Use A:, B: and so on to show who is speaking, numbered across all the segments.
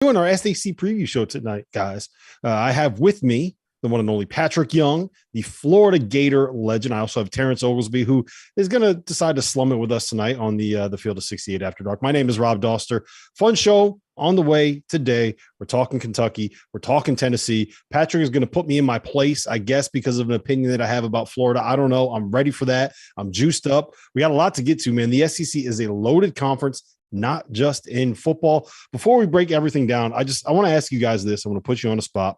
A: Doing our SEC preview show tonight, guys. I have with me the one and only Patric Young, the Florida Gator legend. I also have Terrence Oglesby, who is going to decide to slum it with us tonight on the field of 68 After Dark. My name is Rob Dauster. Fun show on the way today. We're talking Kentucky. We're talking Tennessee. Patric is going to put me in my place, I guess, because of an opinion that I have about Florida. I don't know. I'm ready for that. I'm juiced up. We got a lot to get to, man. The SEC is a loaded conference, not just in football. Before we break everything down, I want to ask you guys this. I'm going to put you on the spot.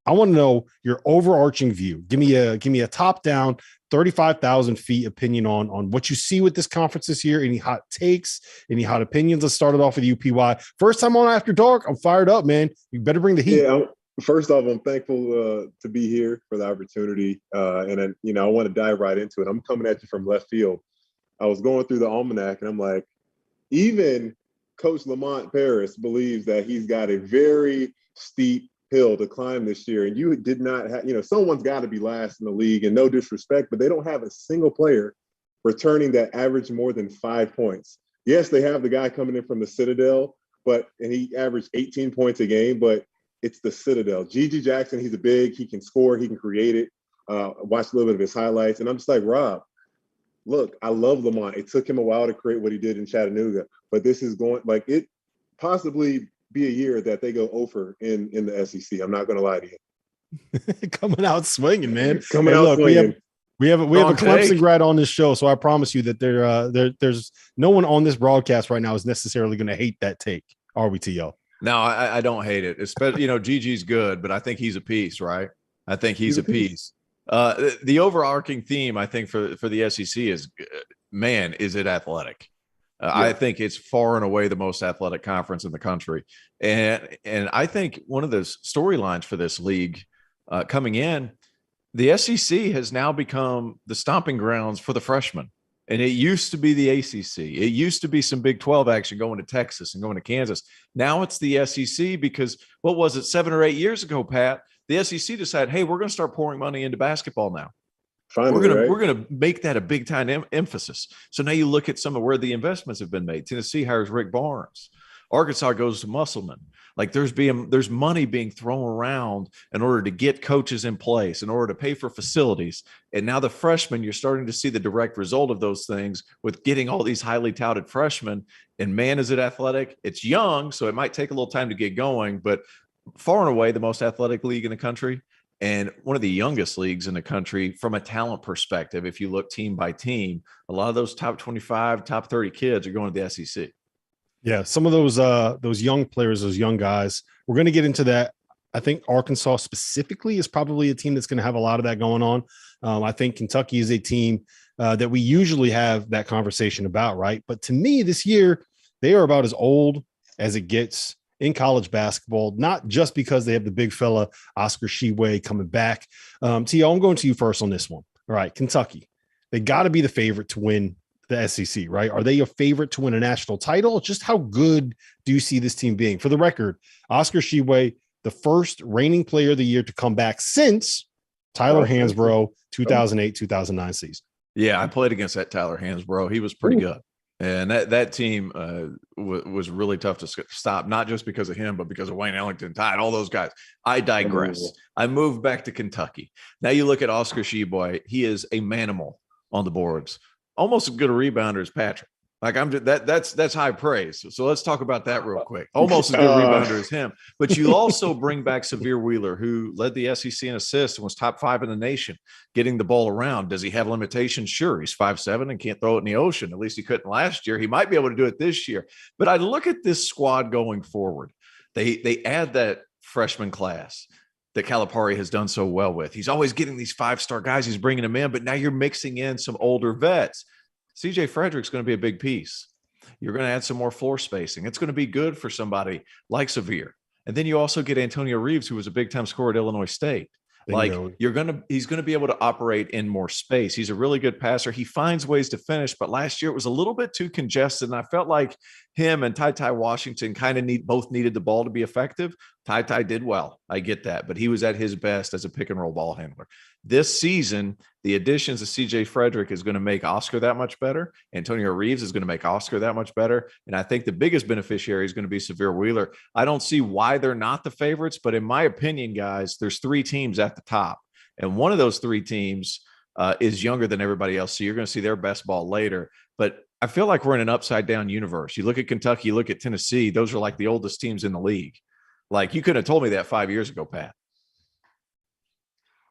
A: I want to know your overarching view. Give me a top down 35,000 feet opinion on what you see with this conference this year. Any hot takes, any hot opinions? Let's start it off with UPY. First time on After Dark. I'm fired up, man. You better bring the heat.
B: Yeah. First off, I'm thankful to be here for the opportunity. And then, I want to dive right into it. I'm coming at you from left field. I was going through the almanac and I'm like, even Coach Lamont Paris believes that he's got a very steep hill to climb this year. And you did not have, someone's got to be last in the league, and no disrespect, but they don't have a single player returning that average more than 5 points. Yes, they have the guy coming in from the Citadel, and he averaged 18 points a game, but it's the Citadel. Gigi Jackson, he can score, he can create it. Watch a little bit of his highlights. And I'm just like, Rob, look, I love Lamont. It took him a while to create what he did in Chattanooga, but this is going it possibly be a year that they go over in the SEC. I'm not going to lie to you.
A: Coming out swinging, man.
B: Swinging.
A: We have a Clemson grad on this show, so I promise you that there's no one on this broadcast right now is necessarily going to hate that take. Are we, T.O.?
C: No, I don't hate it. Especially, Gigi's good, but I think he's a piece, right? I think he's a piece. The overarching theme, I think, for the SEC is, man, is it athletic? Yeah. I think it's far and away the most athletic conference in the country. And I think one of the storylines for this league coming in, the SEC has now become the stomping grounds for the freshmen. And it used to be the ACC. It used to be some Big 12 action going to Texas and going to Kansas. Now it's the SEC because, what was it, 7 or 8 years ago, Pat? The SEC decided, hey, we're going to start pouring money into basketball now.
B: Finally,
C: we're gonna make that a big time emphasis. So now you look at some of where the investments have been made. Tennessee hires Rick Barnes. Arkansas goes to Musselman. Like there's money being thrown around in order to get coaches in place, in order to pay for facilities. And now the freshmen, you're starting to see the direct result of those things with getting all these highly touted freshmen. And man, is it athletic? It's young, so it might take a little time to get going, but far and away the most athletic league in the country. And one of the youngest leagues in the country from a talent perspective. If you look team by team, a lot of those top 25, top 30 kids are going to the SEC.
A: Yeah, some of those young players, those young guys, we're going to get into that. I think Arkansas specifically is probably a team that's going to have a lot of that going on. I think Kentucky is a team that we usually have that conversation about, right? But to me, this year, they are about as old as it gets in college basketball, not just because they have the big fella Oscar Tshiebwe coming back. T.O., I'm going to you first on this one. All right, Kentucky. They got to be the favorite to win the SEC, right? Are they a favorite to win a national title? Just how good do you see this team being? For the record, Oscar Tshiebwe, the first reigning player of the year to come back since Tyler Hansbrough 2008-2009 season.
C: Yeah, I played against that Tyler Hansbrough. He was pretty good. And that team was really tough to stop, not just because of him, but because of Wayne Ellington, Tide, all those guys. I digress. I moved back to Kentucky. Now you look at Oscar Tshiebwe. He is a manimal on the boards, almost as good a rebounder as Patric. Like that's high praise. So let's talk about that real quick. Almost as good a rebounder as him. But you also bring back Severe Wheeler, who led the SEC in assists and was top 5 in the nation, getting the ball around. Does he have limitations? Sure. He's 5'7" and can't throw it in the ocean. At least he couldn't last year. He might be able to do it this year. But I look at this squad going forward. They add that freshman class that Calipari has done so well with. He's always getting these 5-star guys. He's bringing them in, but now you're mixing in some older vets. CJ Frederick's going to be a big piece. You're going to add some more floor spacing. It's going to be good for somebody like Severe. And then you also get Antonio Reeves, who was a big-time scorer at Illinois State. He's going to be able to operate in more space. He's a really good passer. He finds ways to finish, but last year it was a little bit too congested. And I felt like him and Ty Washington kind of both needed the ball to be effective. Ty did well. I get that, but he was at his best as a pick and roll ball handler. This season, the additions of CJ Frederick is going to make Oscar that much better. Antonio Reeves is going to make Oscar that much better. And I think the biggest beneficiary is going to be Severe Wheeler. I don't see why they're not the favorites, but in my opinion, guys, there's 3 teams at the top. And one of those 3 teams is younger than everybody else. So you're going to see their best ball later. But I feel like we're in an upside down universe. You look at Kentucky, you look at Tennessee, those are like the oldest teams in the league. Like, you couldn't have told me that 5 years ago, Pat.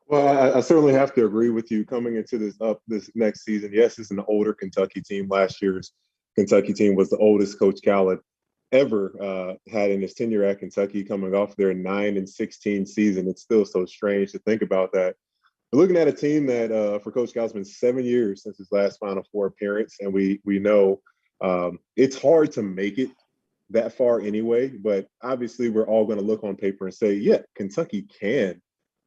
B: Well, I certainly have to agree with you coming into this next season. Yes, it's an older Kentucky team. Last year's Kentucky team was the oldest Coach Cal ever had in his tenure at Kentucky, coming off their 9-16 season. It's still so strange to think about that. We're looking at a team that for Coach Cal has been 7 years since his last Final Four appearance, and we know it's hard to make it that far anyway. But obviously, we're all going to look on paper and say, yeah, Kentucky can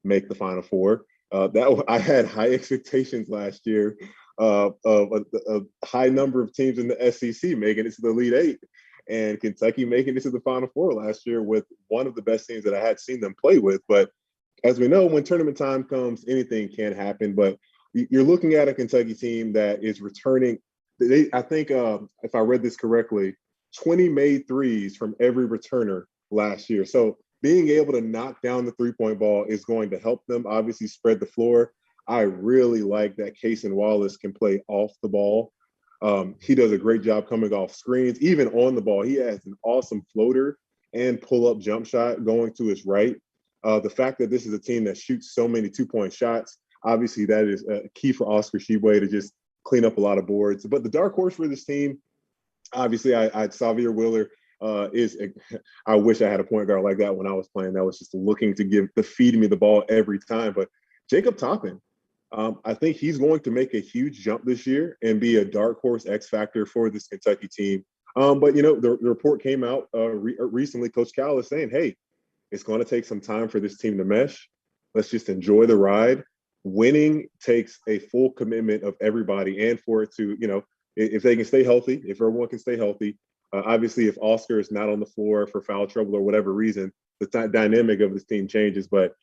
B: make the Final Four. I had high expectations last year of a high number of teams in the SEC making it to the Elite Eight, and Kentucky making it to the Final Four last year with one of the best teams that I had seen them play with. But as we know, when tournament time comes, anything can happen. But you're looking at a Kentucky team that is returning. I think, if I read this correctly, 20 made threes from every returner last year. So being able to knock down the three-point ball is going to help them obviously spread the floor. I really like that Cason Wallace can play off the ball. He does a great job coming off screens, even on the ball. He has an awesome floater and pull-up jump shot going to his right. The fact that this is a team that shoots so many two-point shots, obviously that is a key for Oscar Tshiebwe to just clean up a lot of boards. But the dark horse for this team, obviously, Xavier Wheeler I wish I had a point guard like that when I was playing. That was just looking to feed me the ball every time. But Jacob Toppin, I think he's going to make a huge jump this year and be a dark horse X factor for this Kentucky team. But, the report came out recently. Coach Cal is saying, hey, it's going to take some time for this team to mesh. Let's just enjoy the ride. Winning takes a full commitment of everybody, and for it to, if they can stay healthy, if everyone can stay healthy. Obviously, if Oscar is not on the floor for foul trouble or whatever reason, the dynamic of this team changes. But,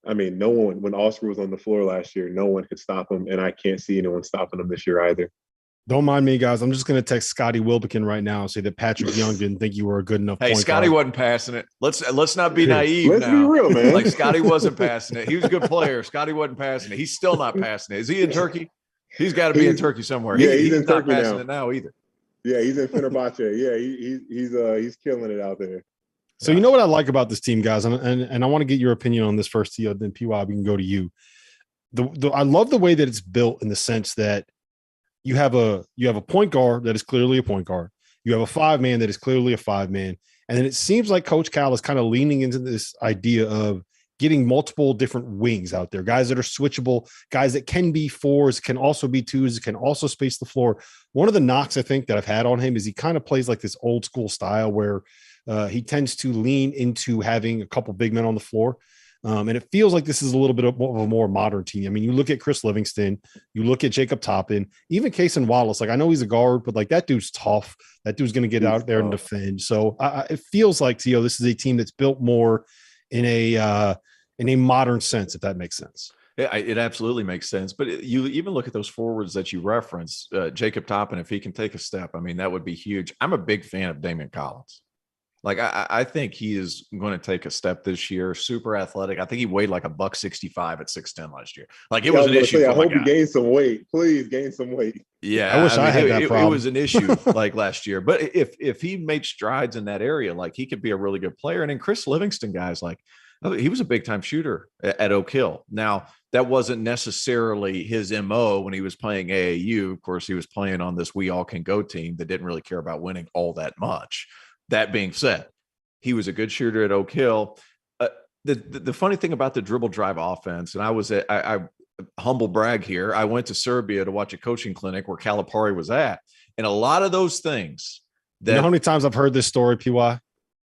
B: I mean, no one, when Oscar was on the floor last year, no one could stop him, and I can't see anyone stopping him this year either.
A: Don't mind me, guys. I'm just going to text Scotty Wilbekin right now and say that Patrick Young didn't think you were a good enough
C: point Scotty
A: guard.
C: Wasn't passing it. Let's not be naive.
B: Let's be real, man.
C: Like, Scotty wasn't passing it. He was a good player. Scotty wasn't passing it. He's still not passing it. Is he in Turkey? He's got to be in Turkey somewhere.
B: Yeah, he's in
C: not
B: Turkey
C: passing
B: now.
C: it now either.
B: Yeah, he's in Fenerbahce. Yeah, he's killing it out there.
A: So you know what I like about this team, guys, and I want to get your opinion on this first, Theo, then PY, we can go to you. I love the way that it's built in the sense that you have a point guard that is clearly a point guard. You have a 5-man that is clearly a 5-man. And then it seems like Coach Cal is kind of leaning into this idea of getting multiple different wings out there, guys that are switchable, guys that can be 4s, can also be 2s, can also space the floor. One of the knocks I think that I've had on him is he kind of plays like this old school style where he tends to lean into having a couple big men on the floor. And it feels like this is a little bit of a more modern team. I mean, you look at Chris Livingston, you look at Jacob Toppin, even Cason Wallace. Like, I know he's a guard, but like that dude's tough. That dude's going to get out there and defend. So it feels like, Theo, this is a team that's built more in a modern sense, if that makes sense.
C: Yeah, it absolutely makes sense. But you even look at those forwards that you referenced, Jacob Toppin, if he can take a step, I mean, that would be huge. I'm a big fan of Damian Collins. Like, I think he is going to take a step this year. Super athletic. I think he weighed like $165 at 6'10" last year. Like, it was an issue.
B: I hope he gained some weight. Please gain some weight.
C: Yeah,
A: I wish I had that problem.
C: It was an issue like last year. But if he made strides in that area, like, he could be a really good player. And then Chris Livingston, guys, like, he was a big time shooter at Oak Hill. Now, that wasn't necessarily his MO when he was playing AAU. Of course, he was playing on this We All Can Go team that didn't really care about winning all that much. That being said, he was a good shooter at Oak Hill. The funny thing about the dribble drive offense, and I humble brag here, I went to Serbia to watch a coaching clinic where Calipari was at. And a lot of those things that—
A: You know how many times I've heard this story, PY?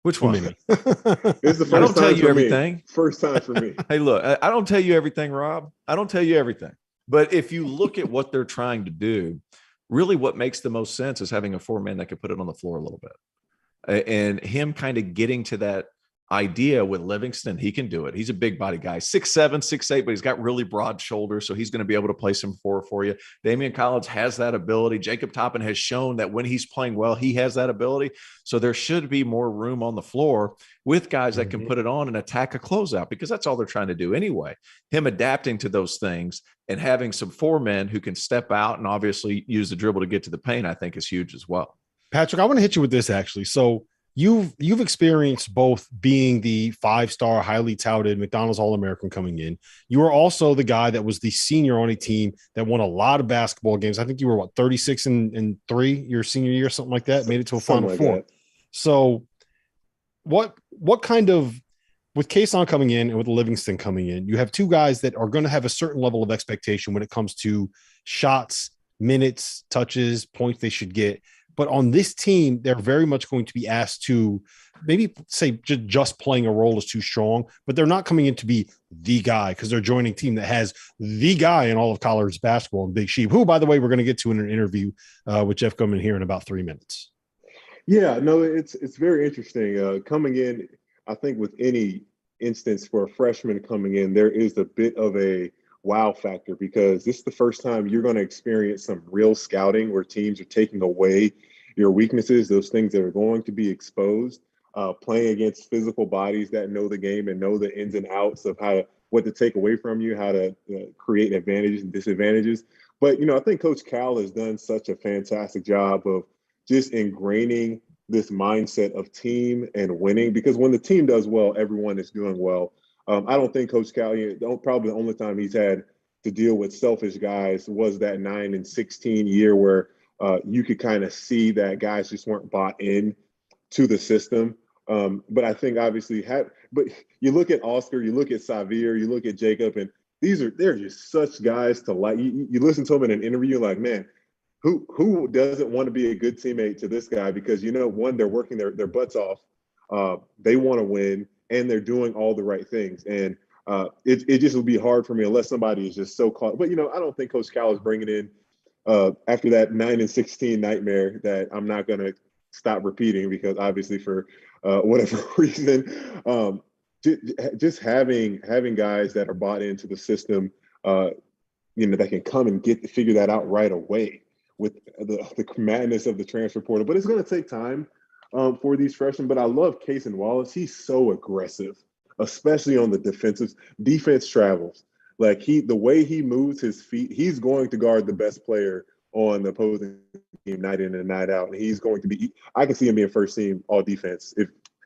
C: Which one?
B: It's the first
C: I don't tell you everything.
B: Me. First time for me.
C: Hey, look, I don't tell you everything, Rob. I don't tell you everything. But if you look at what they're trying to do, really what makes the most sense is having a four-man that can put it on the floor a little bit. And him kind of getting to that idea with Livingston, he can do it. He's a big body guy, 6'7", 6'8", but he's got really broad shoulders, so he's going to be able to play some four for you. Damian Collins has that ability. Jacob Toppin has shown that when he's playing well, he has that ability. So there should be more room on the floor with guys that can put it on and attack a closeout, because that's all they're trying to do anyway. Him adapting to those things and having some four men who can step out and obviously use the dribble to get to the paint, I think is huge as well.
A: Patrick, I want to hit you with this actually. So you've experienced both being the 5-star, highly touted McDonald's All-American coming in. You were also the guy that was the senior on a team that won a lot of basketball games. I think you were 36 and 3 your senior year, something like that, made it to a Final Four. So what kind of, with Kason coming in and with Livingston coming in, you have two guys that are going to have a certain level of expectation when it comes to shots, minutes, touches, points they should get. But on this team, they're very much going to be asked to maybe say just playing a role is too strong, but they're not coming in to be the guy, because they're joining a team that has the guy in all of college basketball, and Big Sheep, who, by the way, we're going to get to in an interview with Jeff Goodman here in about 3 minutes.
B: Yeah, no, it's very interesting. Coming in, I think with any instance for a freshman coming in, there is a bit of a wow factor, because this is the first time you're going to experience some real scouting where teams are taking away your weaknesses, those things that are going to be exposed, playing against physical bodies that know the game and know the ins and outs of what to take away from you, how to create advantages and disadvantages. But, I think Coach Cal has done such a fantastic job of just ingraining this mindset of team and winning, because when the team does well, everyone is doing well. I don't think Coach Cal, probably the only time he's had to deal with selfish guys was that 9 and 16 year where you could kind of see that guys just weren't bought in to the system. But I think obviously but you look at Oscar, you look at Xavier, you look at Jacob, and they're just such guys to like. You listen to them in an interview, you're like, man, who doesn't want to be a good teammate to this guy? Because, one, they're working their butts off. They want to win, and they're doing all the right things. And it just would be hard for me unless somebody is just so caught. But, I don't think Coach Cal is bringing in after that 9 and 16 nightmare that I'm not going to stop repeating, because obviously for whatever reason, just having guys that are bought into the system, that can come and figure that out right away with the madness of the transfer portal. But it's going to take time for these freshmen. But I love Cason Wallace. He's so aggressive, especially on the defense travels. Like the way he moves his feet, he's going to guard the best player on the opposing team night in and night out. And he's going to be, I can see him being first team all defense.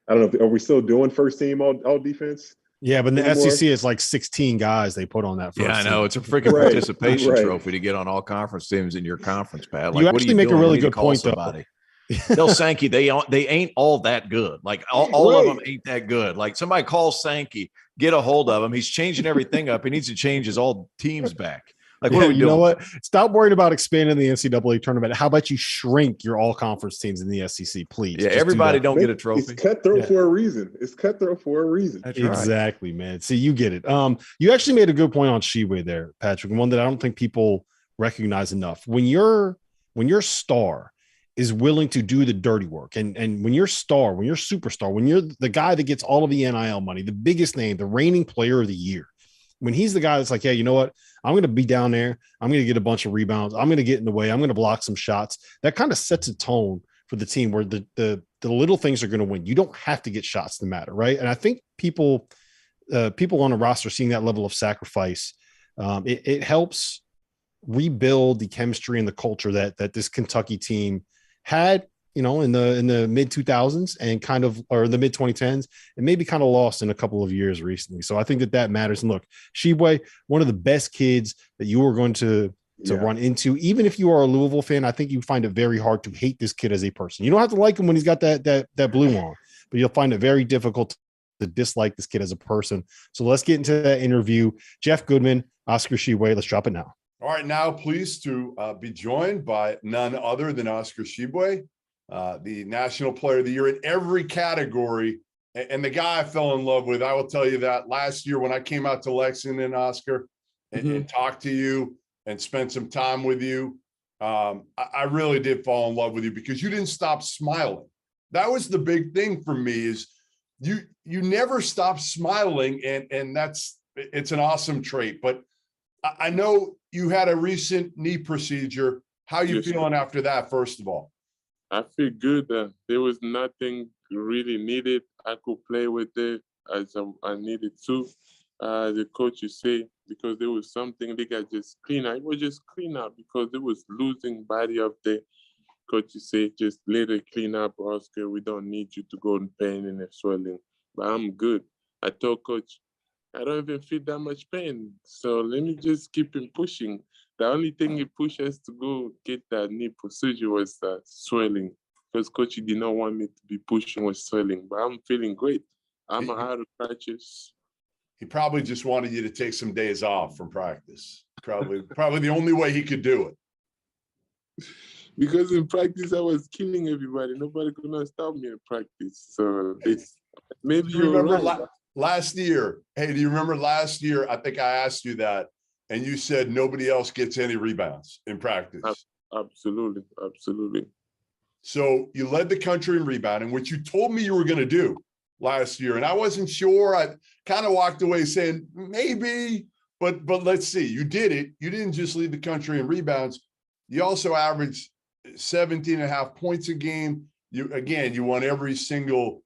B: I don't know, are we still doing first team all defense?
A: Yeah, but in the SEC, it's like 16 guys they put on that first
C: team. I know.
A: Team.
C: It's a freaking participation trophy to get on all conference teams in your conference, Pat. Like,
A: you actually make a really good point,
C: though. Tell Sankey they ain't all that good. Like all of them ain't that good. Like somebody calls Sankey, get a hold of him. He's changing everything up. He needs to change his all teams back. Like, what are we doing?
A: You know what? Stop worrying about expanding the NCAA tournament. How about you shrink your all-conference teams in the SEC, please?
C: Yeah, everybody don't get a trophy.
B: It's cutthroat for a reason. It's cutthroat for a reason.
A: That's exactly, right. Man. See, you get it. You actually made a good point on Tshiebwe there, Patrick, and one that I don't think people recognize enough. When your star is willing to do the dirty work, and when you're superstar, when you're the guy that gets all of the NIL money, the biggest name, the reigning player of the year, when he's the guy that's like, hey, you know what? I'm going to be down there. I'm going to get a bunch of rebounds. I'm going to get in the way. I'm going to block some shots. That kind of sets a tone for the team where the little things are going to win. You don't have to get shots to matter, right? And I think people on a roster seeing that level of sacrifice, it helps rebuild the chemistry and the culture that this Kentucky team had, in the mid 2000s and or the mid 2010s, and maybe kind of lost in a couple of years recently. So I think that matters. And look, Tshiebwe, one of the best kids that you are going to run into. Even if you are a Louisville fan, I think you find it very hard to hate this kid as a person. You don't have to like him when he's got that blue on, but you'll find it very difficult to dislike this kid as a person. So let's get into that interview. Jeff Goodman, Oscar Tshiebwe. Let's drop it now.
D: All right, now pleased to be joined by none other than Oscar Tshiebwe, the National Player of the Year in every category, and the guy I fell in love with. I will tell you that last year when I came out to Lexington, Oscar, and talked to you and spent some time with you, I really did fall in love with you because you didn't stop smiling. That was the big thing for me is you never stop smiling. And it's an awesome trait. But I know you had a recent knee procedure. How you feeling after that, first of all?
E: I feel good. There was nothing really needed. I could play with it as I needed to. The coach, you say, because there was something they got just clean out. It was just clean out because it was losing body up there. Coach, you say, just let it clean up, Oscar. We don't need you to go in pain and swelling. But I'm good. I told Coach, I don't even feel that much pain. So let me just keep him pushing. The only thing he pushed us to go get that knee procedure was swelling. Because Coach did not want me to be pushing with swelling. But I'm feeling great. I'm out of practice.
D: He probably just wanted you to take some days off from practice. Probably the only way he could do it.
E: Because in practice, I was killing everybody. Nobody could not stop me in practice. So maybe you remember
D: last year. Hey, do you remember last year? I think I asked you that, and you said nobody else gets any rebounds in practice.
E: Absolutely, absolutely.
D: So you led the country in rebounding, which you told me you were going to do last year, and I wasn't sure. I kind of walked away saying maybe, but let's see. You did it. You didn't just lead the country in rebounds. You also averaged 17.5 points a game. You won every single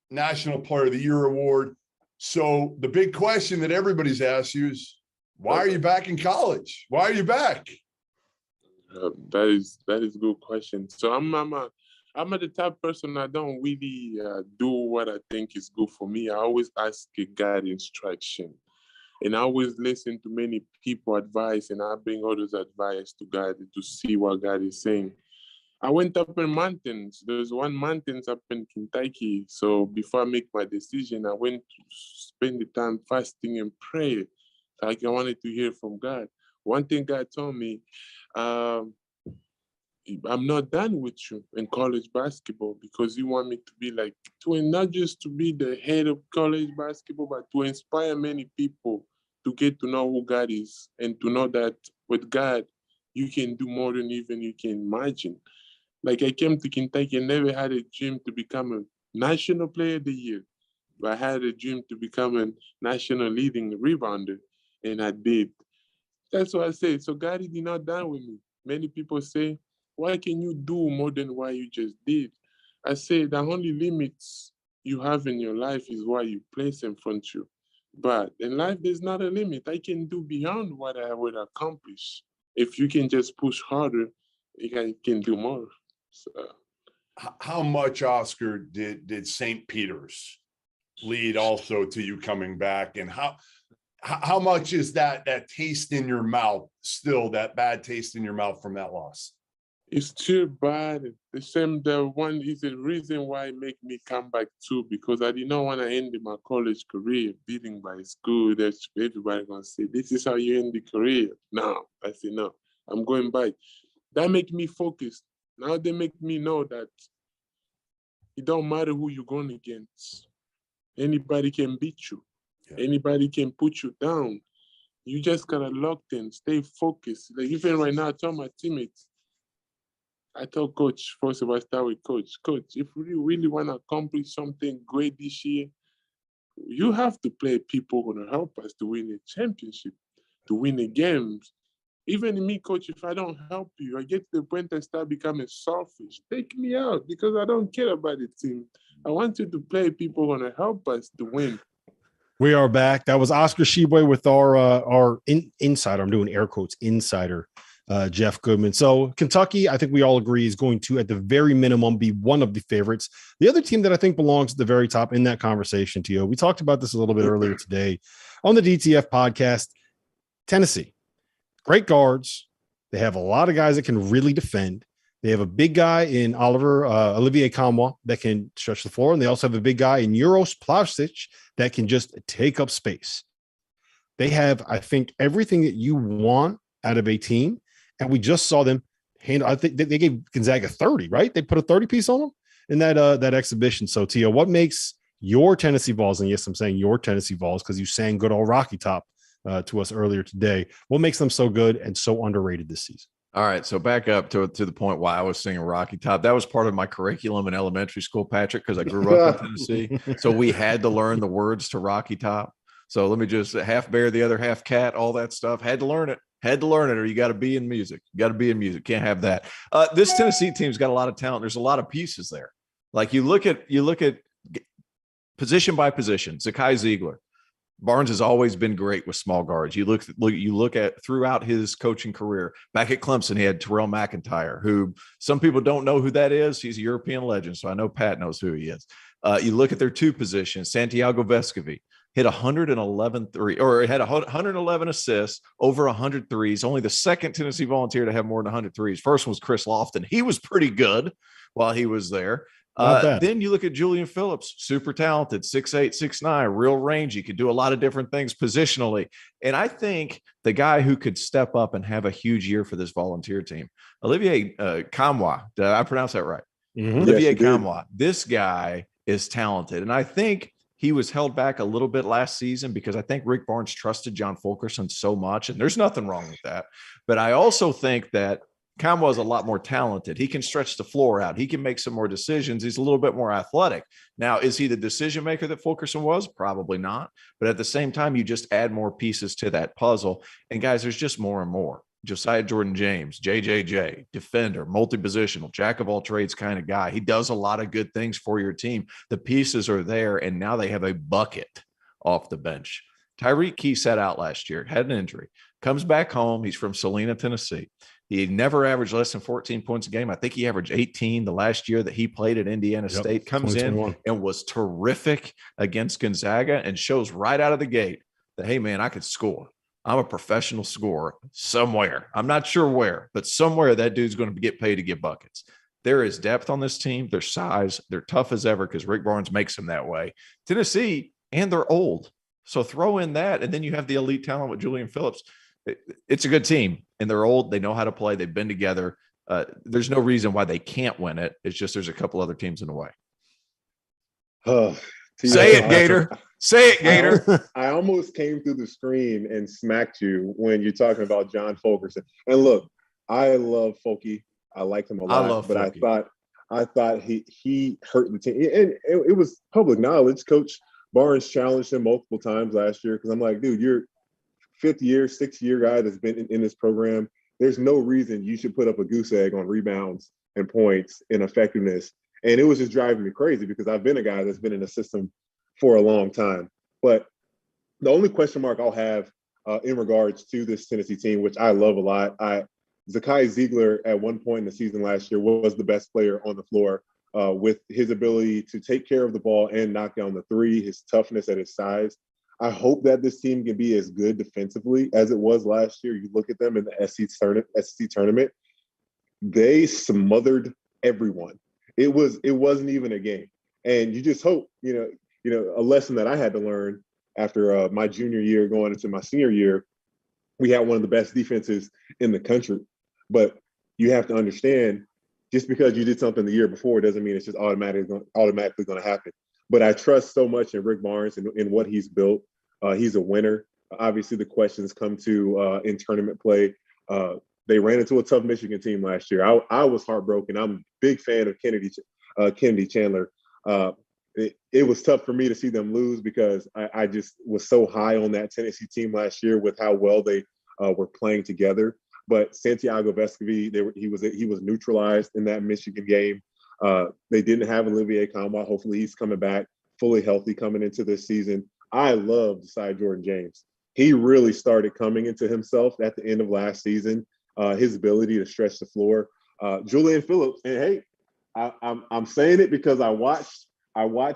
D: National Player of the Year award. So the big question that everybody's asked you is, why are you back in college? Why are you back?
E: That is a good question. So I'm the type of person I don't really do what I think is good for me. I always ask God instruction, and I always listen to many people advice, and I bring all those advice to God to see what God is saying. I went up in mountains. There's one mountains up in Kentucky. So before I make my decision, I went to spend the time fasting and pray. Like I wanted to hear from God. One thing God told me, I'm not done with you in college basketball because you want me to be like, not just to be the head of college basketball, but to inspire many people to get to know who God is and to know that with God, you can do more than even you can imagine. Like I came to Kentucky and never had a dream to become a national player of the year, but I had a dream to become a national leading rebounder, and I did. That's what I say. So God is not done with me. Many people say, why can you do more than what you just did? I say the only limits you have in your life is what you place in front of you. But in life, there's not a limit. I can do beyond what I would accomplish. If you can just push harder, you can do more. So,
D: how much, Oscar, did St. Peter's lead also to you coming back? And how much is that taste in your mouth still, that bad taste in your mouth from that loss?
E: It's still bad. The one is the reason why it make me come back too, because I did not want to end my college career beating by school. That's everybody gonna say, this is how you end the career. No, I say no. I'm going back. That make me focus. Now they make me know that it don't matter who you're going against. Anybody can beat you. Yeah. Anybody can put you down. You just gotta lock in, stay focused. Like even right now, I tell my teammates, I told Coach, first of all, I start with Coach. Coach, if we really want to accomplish something great this year, you have to play people who are going to help us to win a championship, to win the games. Even me, Coach, if I don't help you, I get to the point I start becoming selfish. Take me out because I don't care about the team. I want you to play people who are going to help us to win.
A: We are back. That was Oscar Tshiebwe with our insider. I'm doing air quotes, insider. Jeff Goodman. So Kentucky, I think we all agree, is going to, at the very minimum, be one of the favorites. The other team that I think belongs at the very top in that conversation, Tio, we talked about this a little bit earlier today on the DTF podcast, Tennessee. Great guards. They have a lot of guys that can really defend. They have a big guy in Olivier Kamwa that can stretch the floor, and they also have a big guy in Uros Plavsic that can just take up space. They have, I think, everything that you want out of a team. And we just saw them handle. I think they gave Gonzaga 30, right? They put a 30 piece on them in that exhibition. So, Tio, what makes your Tennessee Vols, and yes, I'm saying your Tennessee Vols because you sang good old Rocky Top to us earlier today. What makes them so good and so underrated this season?
C: All right, so back up to the point why I was singing Rocky Top. That was part of my curriculum in elementary school, Patrick, because I grew up in Tennessee. So we had to learn the words to Rocky Top. So let me just half bear, the other half cat, all that stuff. Had to learn it. Had to learn it, or you got to be in music. You got to be in music. Can't have that. This Tennessee team's got a lot of talent. There's a lot of pieces there. Like you look at position by position. Zakai Ziegler. Barnes has always been great with small guards. You look at throughout his coaching career. Back at Clemson, he had Terrell McIntyre, who some people don't know who that is. He's a European legend, so I know Pat knows who he is. You look at their two positions. Santiago Vescovi hit 111 or had 111 assists, over 100 threes. Only the second Tennessee Volunteer to have more than 100 threes. First one was Chris Lofton. He was pretty good while he was there. Then you look at Julian Phillips, super talented, 6'8", 6'9", real rangy, could do a lot of different things positionally. And I think the guy who could step up and have a huge year for this Volunteer team, Olivier Kamwa, did I pronounce that right?
A: Mm-hmm.
C: Olivier Kamwa, this guy is talented. And I think he was held back a little bit last season because I think Rick Barnes trusted John Fulkerson so much, and there's nothing wrong with that. But I also think that Kamwa is a lot more talented. He can stretch the floor out. He can make some more decisions. He's a little bit more athletic. Now, is he the decision maker that Fulkerson was? Probably not. But at the same time, you just add more pieces to that puzzle. And guys, there's just more and more. Josiah Jordan-James, JJJ, defender, multi-positional, jack of all trades kind of guy. He does a lot of good things for your team. The pieces are there, and now they have a bucket off the bench. Tyreek Key sat out last year, had an injury, comes back home. He's from Salina, Tennessee. He never averaged less than 14 points a game. I think he averaged 18 the last year that he played at Indiana State. Comes in and was terrific against Gonzaga and shows right out of the gate that, hey, man, I could score. I'm a professional scorer somewhere. I'm not sure where, but somewhere that dude's going to get paid to get buckets. There is depth on this team. Their size. They're tough as ever because Rick Barnes makes them that way. Tennessee, and they're old. So throw in that, and then you have the elite talent with Julian Phillips. It's a good team, and they're old. They know how to play. They've been together. There's no reason why they can't win it. It's just there's a couple other teams in the way. Say it, Gator. Say it, Gator.
B: I almost came through the screen and smacked you when you're talking about John Fulkerson. And look, I love Fulky. I like him a lot. But Fulky. I thought he hurt the team. And it was public knowledge. Coach Barnes challenged him multiple times last year because I'm like, dude, you're fifth year, sixth year guy that's been in this program. There's no reason you should put up a goose egg on rebounds and points and effectiveness. And it was just driving me crazy because I've been a guy that's been in the system for a long time. But the only question mark I'll have in regards to this Tennessee team, which I love a lot, Zakai Ziegler at one point in the season last year was the best player on the floor with his ability to take care of the ball and knock down the three, his toughness at his size. I hope that this team can be as good defensively as it was last year. You look at them in the SEC tournament, they smothered everyone. It wasn't even a game. And you just hope, you know, a lesson that I had to learn after my junior year going into my senior year, we had one of the best defenses in the country. But you have to understand, just because you did something the year before doesn't mean it's just automatically going to happen. But I trust so much in Rick Barnes and in what he's built. He's a winner. Obviously, the questions come to in tournament play. They ran into a tough Michigan team last year. I was heartbroken. I'm a big fan of Kennedy Chandler. It was tough for me to see them lose because I just was so high on that Tennessee team last year with how well they were playing together. But Santiago Vescovi, he was neutralized in that Michigan game. They didn't have Olivier Kamwa. Hopefully he's coming back fully healthy coming into this season. I love Josiah Jordan-James. He really started coming into himself at the end of last season. His ability to stretch the floor. Julian Phillips, and hey, I'm saying it because I watched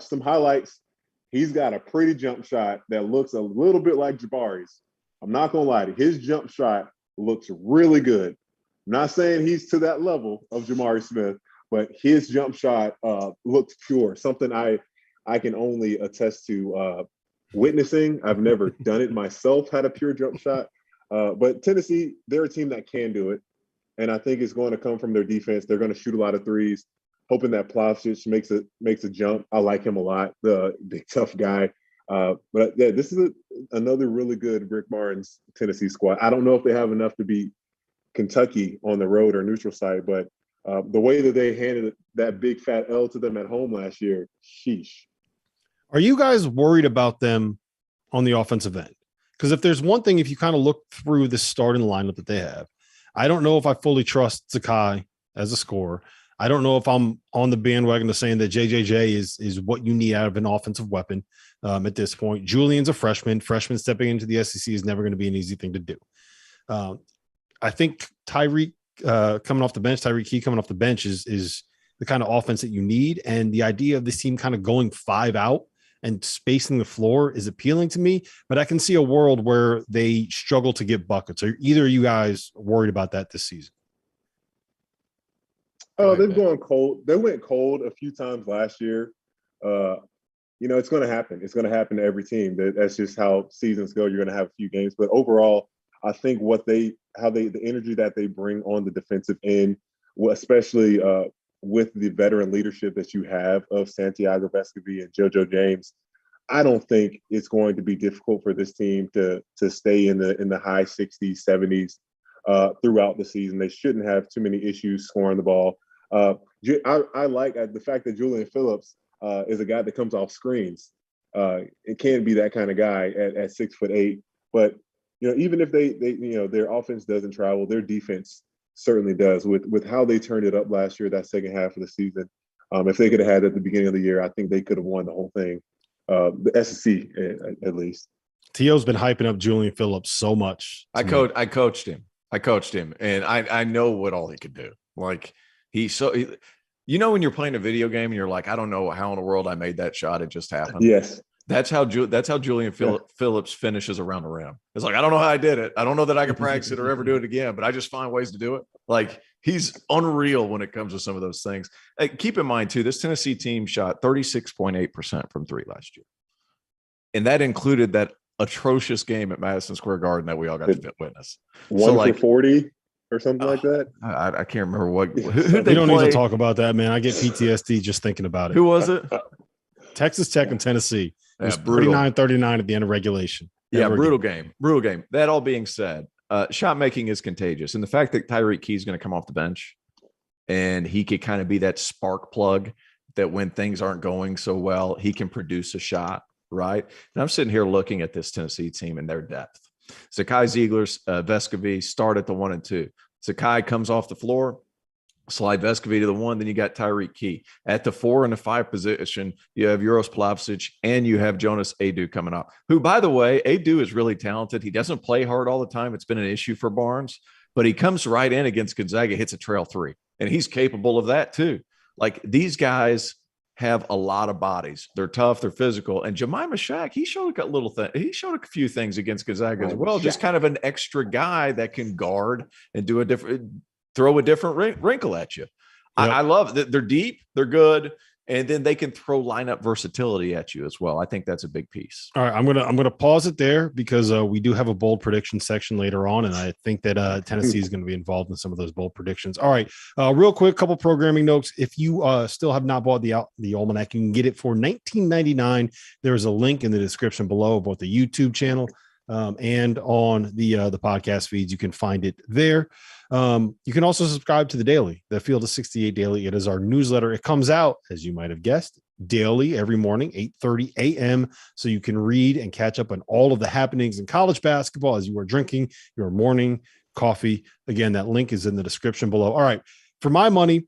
B: some highlights. He's got a pretty jump shot that looks a little bit like Jabari's. I'm not gonna lie to you. His jump shot looks really good. I'm not saying he's to that level of Jamari Smith, but his jump shot looks pure. Something I can only attest to witnessing. I've never done it myself, had a pure jump shot. But Tennessee, they're a team that can do it. And I think it's going to come from their defense. They're going to shoot a lot of threes, hoping that Plavsic makes a jump. I like him a lot, the big tough guy. But yeah, this is another really good Rick Barnes Tennessee squad. I don't know if they have enough to be Kentucky on the road or neutral site, but the way that they handed that big fat L to them at home last year, sheesh.
A: Are you guys worried about them on the offensive end? Because if there's one thing, if you kind of look through the starting lineup that they have, I don't know if I fully trust Zakai as a scorer. I don't know if I'm on the bandwagon of saying that JJJ is what you need out of an offensive weapon at this point. Julian's a freshman. Freshman stepping into the SEC is never going to be an easy thing to do. I think Tyreek coming off the bench, Tyreek Key coming off the bench is the kind of offense that you need. And the idea of this team kind of going 5 out and spacing the floor is appealing to me, but I can see a world where they struggle to get buckets. Are either of you guys worried about that this season?
B: Oh, they've gone cold. They went cold a few times last year. It's going to happen. It's going to happen to every team. That's just how seasons go. You're going to have a few games, but overall, I think the energy that they bring on the defensive end, especially with the veteran leadership that you have of Santiago Vescovi and JoJo James, I don't think it's going to be difficult for this team to stay in the high 60s, 70s throughout the season. They shouldn't have too many issues scoring the ball. I like the fact that Julian Phillips is a guy that comes off screens. It can be that kind of guy at 6'8", but even if they their offense doesn't travel, their defense certainly does. With how they turned it up last year, that second half of the season, if they could have had it at the beginning of the year, I think they could have won the whole thing, the SEC at least.
A: T.O.'s been hyping up Julian Phillips so much.
C: I coached him, and I know what all he could do. Like when you're playing a video game and you're like, I don't know how in the world I made that shot. It just happened.
B: Yes.
C: That's how Julian Phillips finishes around the rim. It's like, I don't know how I did it. I don't know that I could practice it or ever do it again, but I just find ways to do it. Like, he's unreal when it comes to some of those things. Keep in mind, too, this Tennessee team shot 36.8% from three last year. And that included that atrocious game at Madison Square Garden that we all got to witness.
B: For 40 or something like that?
C: I can't remember what. Who
A: they don't need to talk about that, man. I get PTSD just thinking about it.
C: Who was it?
A: Texas Tech and Tennessee. It was 39-39 at the end of regulation.
C: Brutal game. That all being said, shot making is contagious. And the fact that Tyreek Key is going to come off the bench and he could kind of be that spark plug that when things aren't going so well, he can produce a shot, right? And I'm sitting here looking at this Tennessee team and their depth. Zakai Ziegler's Vescovi start at the 1 and 2. Zakai comes off the floor, slide Vescovi to the 1, then you got Tyreek Key. At the 4 and the 5 position, you have Uros Plavsic and you have Jonas Adu coming up, who, by the way, Adu is really talented. He doesn't play hard all the time. It's been an issue for Barnes, but he comes right in against Gonzaga, hits a trail 3, and he's capable of that too. Like, these guys have a lot of bodies. They're tough, they're physical. And Jemima Shack, he showed a few things against Gonzaga as well. Just kind of an extra guy that can guard and throw a different wrinkle at you. Yep. I love that they're deep, they're good, and then they can throw lineup versatility at you as well. I think that's a big piece.
A: All right, I'm gonna pause it there because we do have a bold prediction section later on, and I think that Tennessee is going to be involved in some of those bold predictions. All right, real quick, couple programming notes. If you still have not bought the Almanac, you can get it for $19.99. There is a link in the description below, both the YouTube channel and on the podcast feeds. You can find it there. You can also subscribe to the Daily, the Field of 68 Daily. It is our newsletter. It comes out, as you might have guessed, daily every morning, 8:30 a.m. So you can read and catch up on all of the happenings in college basketball as you are drinking your morning coffee. Again, that link is in the description below. All right. For my money,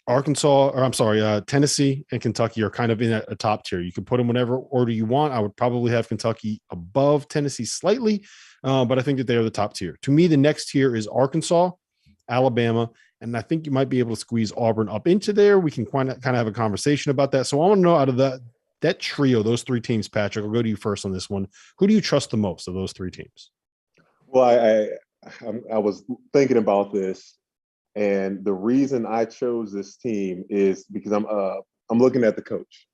A: Tennessee and Kentucky are kind of in a top tier. You can put them whatever order you want. I would probably have Kentucky above Tennessee slightly, but I think that they are the top tier. To me, the next tier is Arkansas, Alabama, and I think you might be able to squeeze Auburn up into there. We can kind of have a conversation about that. So I want to know, out of that trio, those three teams, Patrick, I'll go to you first on this one. Who do you trust the most of those three teams?
B: Well, I was thinking about this. And the reason I chose this team is because I'm looking at the coach.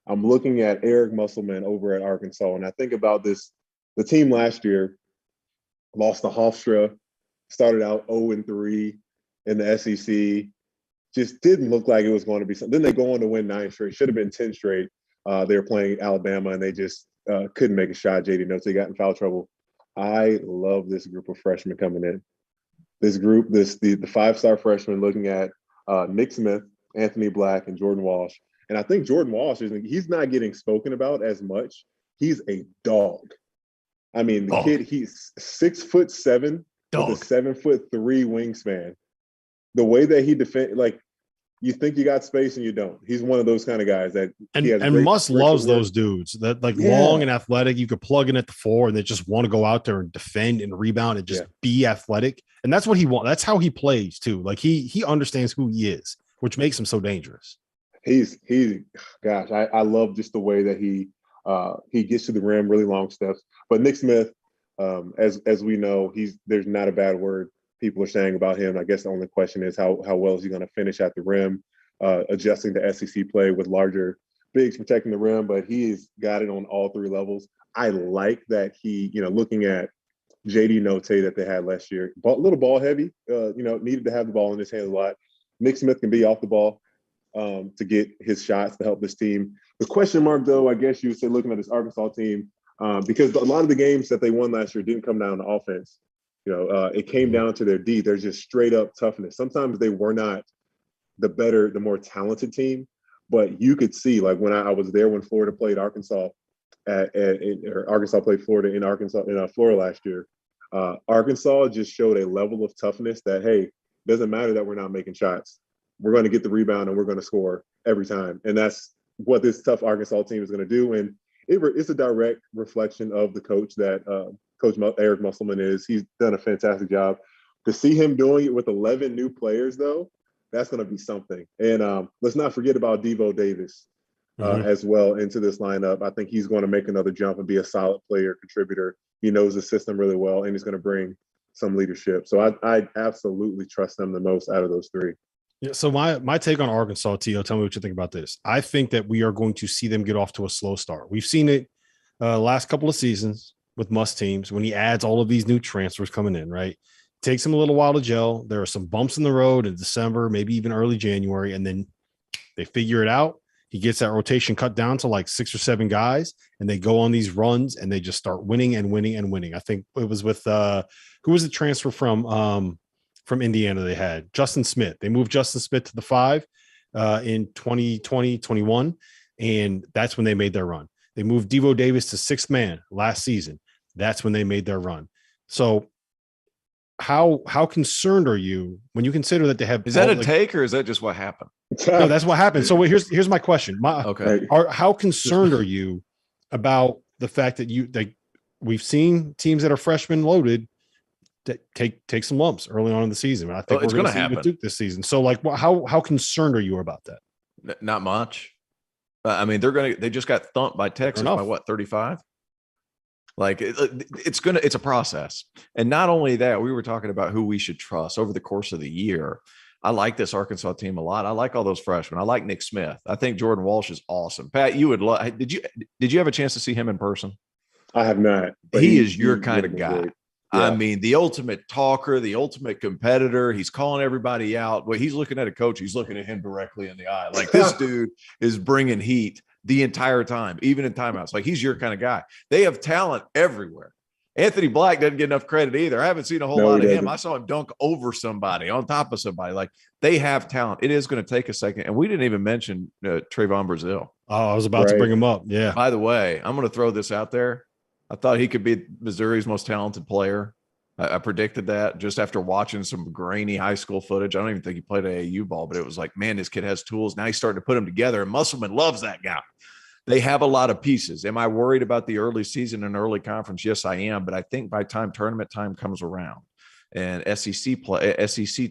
B: I'm looking at Eric Musselman over at Arkansas, and I think about this. The team last year lost to Hofstra, started out 0-3 in the SEC. Just didn't look like it was going to be something. Then they go on to win 9 straight. Should have been 10 straight. They were playing Alabama, and they just couldn't make a shot. JD Notes, they got in foul trouble. I love this group of freshmen coming in. this group, the 5-star freshmen, looking at Nick Smith, Anthony Black, and Jordan Walsh. And I think Jordan Walsh he's not getting spoken about as much. He's a dog. I mean, the kid, he's 6'7" with a 7'3" wingspan. The way that he defends, like, you think you got space and you don't. He's one of those kind of guys that
A: and Muss loves those dudes that long and athletic. You could plug in at the 4 and they just want to go out there and defend and rebound and just be athletic. And that's what he wants. That's how he plays too. Like he understands who he is, which makes him so dangerous.
B: I love just the way that he gets to the rim, really long steps. But Nick Smith, as we know, there's not a bad word people are saying about him. I guess the only question is how well is he going to finish at the rim, adjusting to SEC play with larger bigs protecting the rim, but he's got it on all 3 levels. I like that he, looking at JD Note that they had last year, a little ball heavy, needed to have the ball in his hands a lot. Nick Smith can be off the ball to get his shots to help this team. The question mark, though, I guess you would say, looking at this Arkansas team, because a lot of the games that they won last year didn't come down to offense. It came down to their D. They're just straight up toughness. Sometimes they were not the more talented team, but you could see, like, when I was there when Florida played Arkansas or Arkansas played Florida in Florida last year. Arkansas just showed a level of toughness that, hey, doesn't matter that we're not making shots. We're going to get the rebound and we're going to score every time. And that's what this tough Arkansas team is going to do. And it's a direct reflection of the coach that Coach Eric Musselman is. He's done a fantastic job. To see him doing it with 11 new players, though, that's going to be something. And let's not forget about Devo Davis as well into this lineup. I think he's going to make another jump and be a solid player, contributor. He knows the system really well, and he's going to bring some leadership. So I absolutely trust them the most out of those 3.
A: Yeah. So my take on Arkansas, Tio, tell me what you think about this. I think that we are going to see them get off to a slow start. We've seen it last couple of seasons with Muss teams when he adds all of these new transfers coming in, right? Takes him a little while to gel. There are some bumps in the road in December, maybe even early January, and then they figure it out. He gets that rotation cut down to like 6 or 7 guys, and they go on these runs and they just start winning and winning and winning. I think it was with who was the transfer from Indiana they had? Justin Smith. They moved Justin Smith to the 5 in 2020-21, and that's when they made their run. They moved Devo Davis to 6th man last season. That's when they made their run. So how concerned are you when you consider that they have?
C: Is that a take or is that just what happened?
A: No, that's what happened. So here's my question. How concerned are you about the fact that we've seen teams that are freshman loaded that take some lumps early on in the season? I think
C: it's going to happen
A: with Duke this season. So like, how concerned are you about that?
C: Not much. I mean, they just got thumped by Texas by what, 35? Like it's a process. And not only that, we were talking about who we should trust over the course of the year. I like this Arkansas team a lot. I like all those freshmen. I like Nick Smith. I think Jordan Walsh is awesome. Pat, you would love. Did you have a chance to see him in person?
B: I have not.
C: He is your kind of guy. Yeah. I mean, the ultimate talker, the ultimate competitor. He's calling everybody out. Well, he's looking at a coach. He's looking at him directly in the eye. Like, this dude is bringing heat the entire time, even in timeouts. Like, he's your kind of guy. They have talent everywhere. Anthony Black doesn't get enough credit either. I haven't seen a whole lot of him. I saw him dunk over somebody, on top of somebody. Like, they have talent. It is going to take a second. And we didn't even mention Trayvon Brazile.
A: Oh, I was about to bring him up. Yeah.
C: By the way, I'm going to throw this out there. I thought he could be Missouri's most talented player. I predicted that just after watching some grainy high school footage. I don't even think he played AAU ball, but it was like, man, this kid has tools. Now he's starting to put them together, and Musselman loves that guy. They have a lot of pieces. Am I worried about the early season and early conference? Yes, I am. But I think by time tournament time comes around and SEC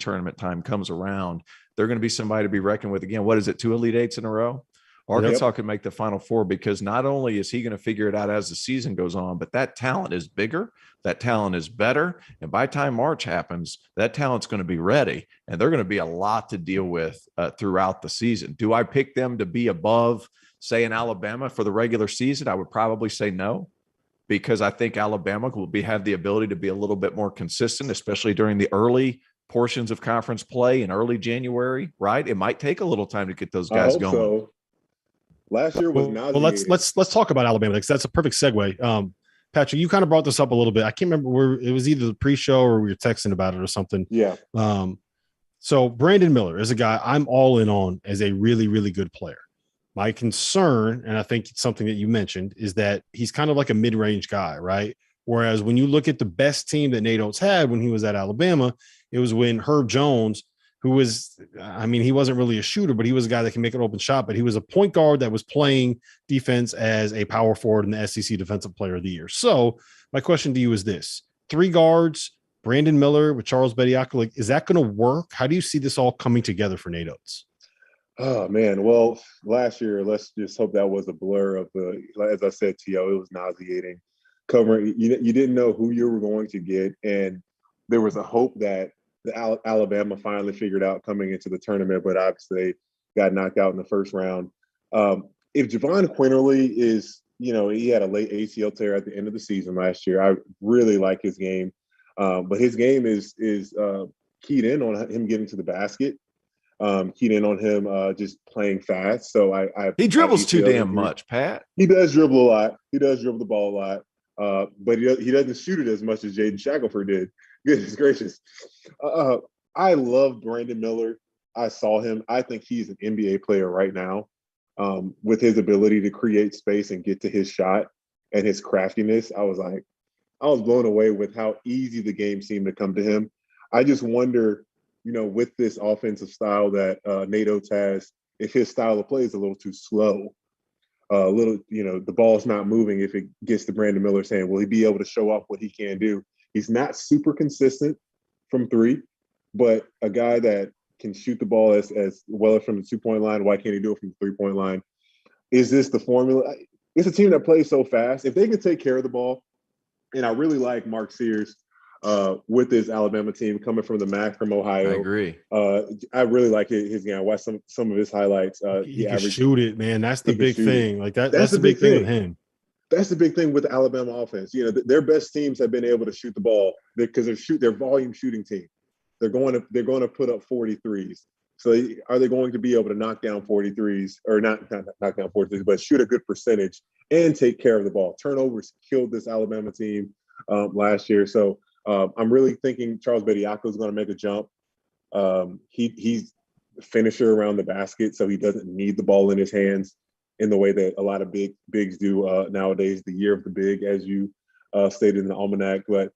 C: tournament time comes around, they're going to be somebody to be reckoned with again. What is it? 2 Elite Eights in a row? Arkansas can make the Final Four, because not only is he going to figure it out as the season goes on, but that talent is bigger, that talent is better. And by the time March happens, that talent's going to be ready, and they're going to be a lot to deal with throughout the season. Do I pick them to be above, say, in Alabama for the regular season? I would probably say no, because I think Alabama will have the ability to be a little bit more consistent, especially during the early portions of conference play in early January, right? It might take a little time to get those guys going.
B: So. Last year was not.
A: Well, let's talk about Alabama, because that's a perfect segue. Patrick, you kind of brought this up a little bit. I can't remember where it was, either the pre-show or we were texting about it or something.
B: Yeah.
A: So Brandon Miller is a guy I'm all in on as a really, really good player. My concern, and I think it's something that you mentioned, is that he's kind of like a mid-range guy, right? Whereas when you look at the best team that Nate Oates had when he was at Alabama, it was when Herb Jones, who was, I mean, he wasn't really a shooter, but he was a guy that can make an open shot, but he was a point guard that was playing defense as a power forward in the SEC Defensive Player of the Year. So my question to you is this: 3 guards, Brandon Miller with Charles Bediako, like, is that going to work? How do you see this all coming together for Nate Oates?
B: Oh, man. Well, last year, let's just hope that was a blur of as I said, T.O., it was nauseating. Covering, you didn't know who you were going to get, and there was a hope that Alabama finally figured out coming into the tournament, but obviously got knocked out in the first round. If Javon Quinterly is, he had a late ACL tear at the end of the season last year. I really like his game, but his game is keyed in on him getting to the basket, keyed in on him just playing fast. So
C: he dribbles too damn much, Pat.
B: He does dribble a lot. He does dribble the ball a lot. But he doesn't shoot it as much as Jaden Shackelford did. Goodness gracious. I love Brandon Miller. I saw him. I think he's an NBA player right now, with his ability to create space and get to his shot and his craftiness. I was blown away with how easy the game seemed to come to him. I just wonder, with this offensive style that Nate Oates has, if his style of play is a little too slow. The ball's not moving. If it gets to Brandon Miller's hand, will he be able to show off what he can do? He's not super consistent from 3, but a guy that can shoot the ball as well as from the 2-point line. Why can't he do it from the 3-point line? Is this the formula? It's a team that plays so fast. If they can take care of the ball, and I really like Mark Sears with his Alabama team coming from the MAC from Ohio.
C: I agree.
B: I really like his game. I watched some of his highlights.
A: He can shoot it, man. That's the big thing. Like that's the
B: big
A: thing with him.
B: That's the big thing with the Alabama offense. Their best teams have been able to shoot the ball because they're volume shooting team. They're going to put up 43s. So are they going to be able to knock down 43s, or not knock down 43s, but shoot a good percentage and take care of the ball? Turnovers killed this Alabama team last year. So I'm really thinking Charles Bediako is going to make a jump. He's a finisher around the basket, so he doesn't need the ball in his hands in the way that a lot of bigs do nowadays, the year of the big, as you stated in the almanac. But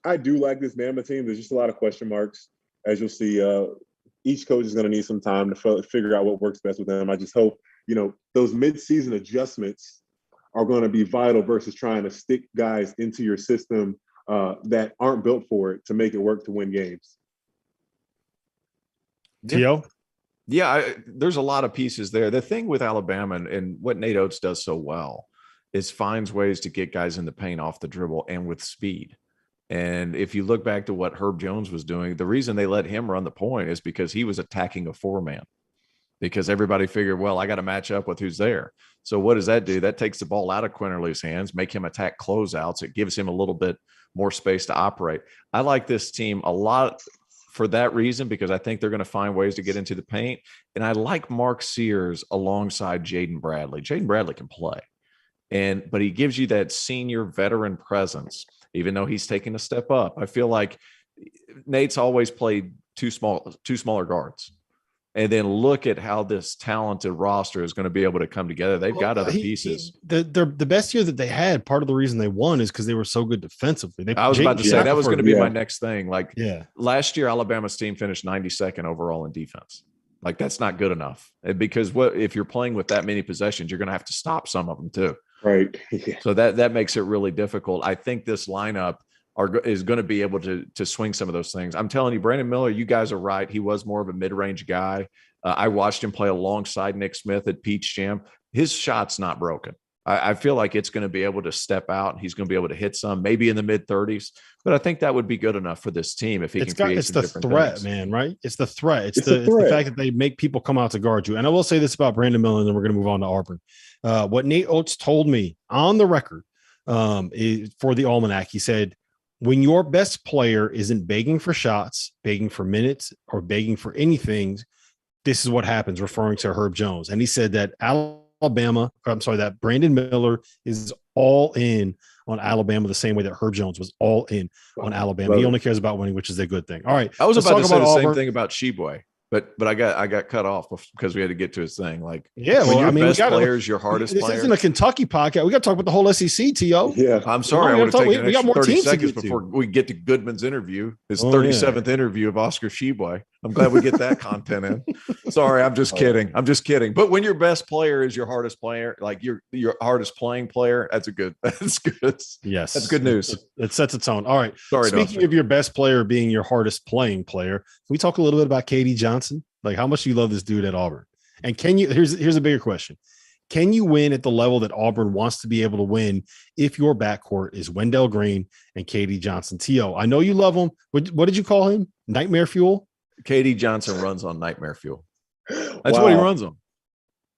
B: I do like this Bama team. There's just a lot of question marks, as you'll see. Each coach is going to need some time to figure out what works best with them. I just hope, those mid-season adjustments are going to be vital versus trying to stick guys into your system that aren't built for it to make it work to win games.
A: T.O.?
C: Yeah, there's a lot of pieces there. The thing with Alabama and what Nate Oates does so well is finds ways to get guys in the paint off the dribble and with speed. And if you look back to what Herb Jones was doing, the reason they let him run the point is because he was attacking a 4-man, because everybody figured, well, I got to match up with who's there. So what does that do? That takes the ball out of Quinterly's hands, make him attack closeouts. It gives him a little bit more space to operate. I like this team a lot for that reason, because I think they're going to find ways to get into the paint. And I like Mark Sears alongside Jaden Bradley. Jaden Bradley can play, but he gives you that senior veteran presence, even though he's taking a step up. I feel like Nate's always played two smaller guards. And then look at how this talented roster is going to be able to come together. They've got other pieces.
A: The best year that they had, part of the reason they won is because they were so good defensively.
C: I was about to say that was going to be my next thing. Last year, Alabama's team finished 92nd overall in defense. Like, that's not good enough, because if you're playing with that many possessions, you're going to have to stop some of them too.
B: Right. Yeah.
C: So that makes it really difficult. I think this lineup is going to be able to swing some of those things. I'm telling you, Brandon Miller, you guys are right. He was more of a mid-range guy. I watched him play alongside Nick Smith at Peach Jam. His shot's not broken. I feel like it's going to be able to step out. He's going to be able to hit some, maybe in the mid-30s. But I think that would be good enough for this team if he can create some different things.
A: Man, right? It's the threat. It's the fact that they make people come out to guard you. And I will say this about Brandon Miller, and then we're going to move on to Auburn. What Nate Oates told me on the record for the Almanac, he said, when your best player isn't begging for shots, begging for minutes, or begging for anything, this is what happens, referring to Herb Jones. And he said that that Brandon Miller is all in on Alabama the same way that Herb Jones was all in on Alabama. He only cares about winning, which is a good thing. All right.
C: I was about to say the
A: Auburn.
C: same thing about Tshiebwe, but I got cut off because we had to get to his thing. Like,
A: yeah,
C: when
A: well,
C: your
A: I mean,
C: best player is your hardest
A: this
C: player.
A: This isn't a Kentucky podcast. We got to talk about the whole SEC, T.O.
B: Yeah.
C: I'm sorry. I would have taken an extra 30 seconds
A: to
C: before we get to Goodman's interview, his 37th interview of Oscar Tshiebwe. I'm glad we get that content in. Sorry, I'm just kidding. I'm just kidding. But when your best player is your hardest player, like your hardest playing player, that's good.
A: Yes.
C: That's good news.
A: It sets a tone. All right.
C: Sorry,
A: speaking of your best player being your hardest playing player, can we talk a little bit about KD Johnson? Like, how much do you love this dude at Auburn? And can you, here's a bigger question. Can you win at the level that Auburn wants to be able to win if your backcourt is Wendell Green and KD Johnson? T.O., I know you love him. What did you call him? Nightmare fuel?
C: KD Johnson runs on nightmare fuel. That's what he runs on.